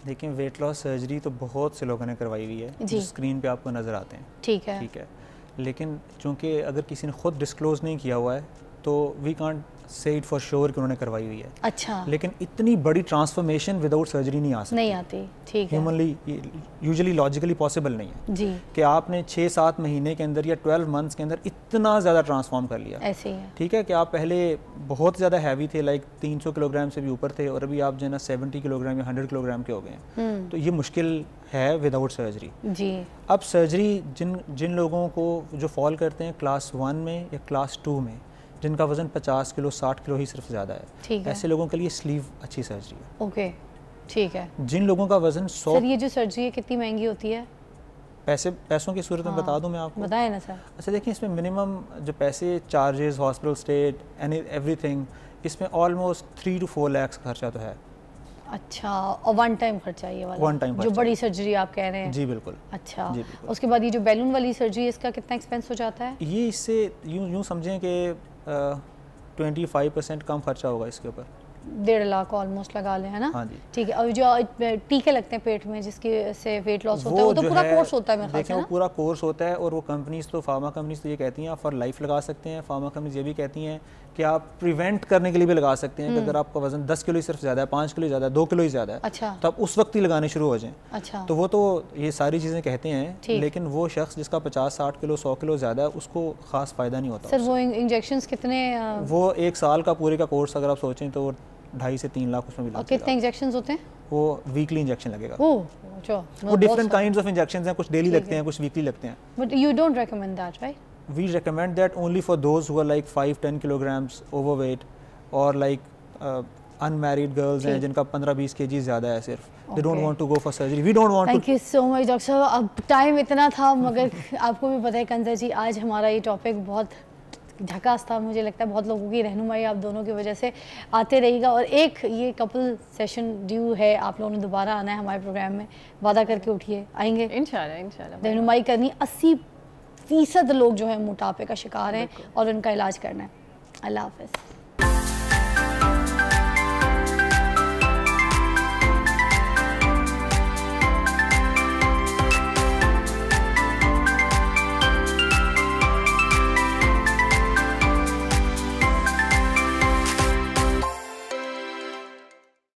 देखिए, वेट लॉस सर्जरी तो बहुत से लोगों ने करवाई हुई है, जो स्क्रीन पे आपको नज़र आते हैं। ठीक है, ठीक है, लेकिन चूँकि अगर किसी ने खुद डिस्क्लोज नहीं किया हुआ है तो we can't say it for sure कि उन्होंने करवाई हुई है। अच्छा। लेकिन इतनी बड़ी ट्रांसफॉर्मेशन विदाउट सर्जरी नहीं आ सकती। नहीं आती। ठीक है। ह्यूमनली यूजुअली लॉजिकली पॉसिबल नहीं है जी कि आपने 6-7 महीने के अंदर या 12 मंथ्स के अंदर इतना ज़्यादा ट्रांसफॉर्म कर लिया। ऐसे ही है। ठीक है, कि आप पहले बहुत ज़्यादा हैवी थे, लाइक 300 किलोग्राम से भी ऊपर थे, और अभी आप जो है ना 70 किलोग्राम या 100 किलोग्राम के हो गए हैं। तो ये मुश्किल है विदाउट सर्जरी। जी। अब सर्जरी जिन लोगों को जो फॉल करते हैं क्लास 1 में या क्लास 2 में, जिनका वजन 50 किलो 60 किलो ही सिर्फ ज़्यादा है, ऐसे लोगों के लिए स्लीव अच्छी सर्जरी है। ओके, ठीक है। जिन लोगों का वजन 100, सर ये जो सर्जरी है कितनी महंगी होती है? पैसों की सूरत में बता दूं मैं आपको? बताएं ना सर। अच्छा, देखिए, इसमें मिनिमम जो पैसे, चार्जेस, हॉस्पिटल स्टेट, एवरीथिंग, इसमें ऑलमोस्ट 3 to 4 लाख खर्चा तो है। अच्छा, और वन टाइम खर्चा ये वाला? वन टाइम जो बड़ी सर्जरी आप कह रहे हैं? जी बिल्कुल। अच्छा, जी बिल्कुल। उसके बाद ये जो बैलून वाली सर्जरी है, इसका कितना एक्सपेंस हो जाता है? ये इससे यूँ समझें कि 25% कम खर्चा होगा इसके ऊपर। 1.5 लाख ऑलमोस्ट लगा लें, है ना? हाँ जी। ठीक है। और जो टीके लगते हैं पेट में जिसके से वेट लॉस होता है, वो तो पूरा कोर्स होता है मेरे ख्याल से ना? वो पूरा कोर्स होता है, और वो कंपनीज तो फार्मा कंपनीज तो ये कहती हैं आप फॉर लाइफ लगा सकते हैं। फार्मा कंपनीज ये भी कहती हैं कि आप प्रिवेंट करने के लिए भी लगा सकते हैं कि अगर आपका वजन 10 किलो ही सिर्फ ज़्यादा है, 5 किलो ज़्यादा है, 2 किलो ही ज़्यादा है, अच्छा, तो आप उस वक्त ही लगाने शुरू हो जाएं। अच्छा। तो वो तो ये सारी चीज़ें कहते हैं, लेकिन वो शख्स जिसका 50-60 किलो 100 किलो ज़्यादा है, उसको खास फ़ायदा नहीं होता। सर वो इंजेक्शंस कितने? वो 1 साल का पूरे का कोर्स अगर आप सोचें तो 2.5 से 3 लाख उसमें भी लगेगा। कितने इंजेक्शंस होते हैं? वो वीकली इंजेक्शन लगेगा। वो डिफरेंट काइंड्स ऑफ इंजेक्शंस हैं, कुछ डेली लगते हैं, कुछ वीकली लगते हैं। But you don't recommend that, right? We recommend that only for those who are like 5-10 kilograms overweight or like unmarried girls हैं जिनका 15-20 kg ज़्यादा है सिर्फ। They don't want to go for surgery. We don't want to. Thank you so much doctor साहब। अब time इतना था, मगर आपको भी पता है कंजर जी, आज हमारा ये टॉपिक बहुत झकास था। मुझे लगता है बहुत लोगों की रहनुमाई आप दोनों की वजह से आते रहेगा, और एक ये कपल सेशन ड्यू है, आप लोगों ने दोबारा आना है हमारे प्रोग्राम में, वादा करके उठिए। आएंगे इंशाल्लाह। रहनुमाई करनी। 80% लोग जो है मोटापे का शिकार हैं और उनका इलाज करना है। अल्लाह हाफ़िज़।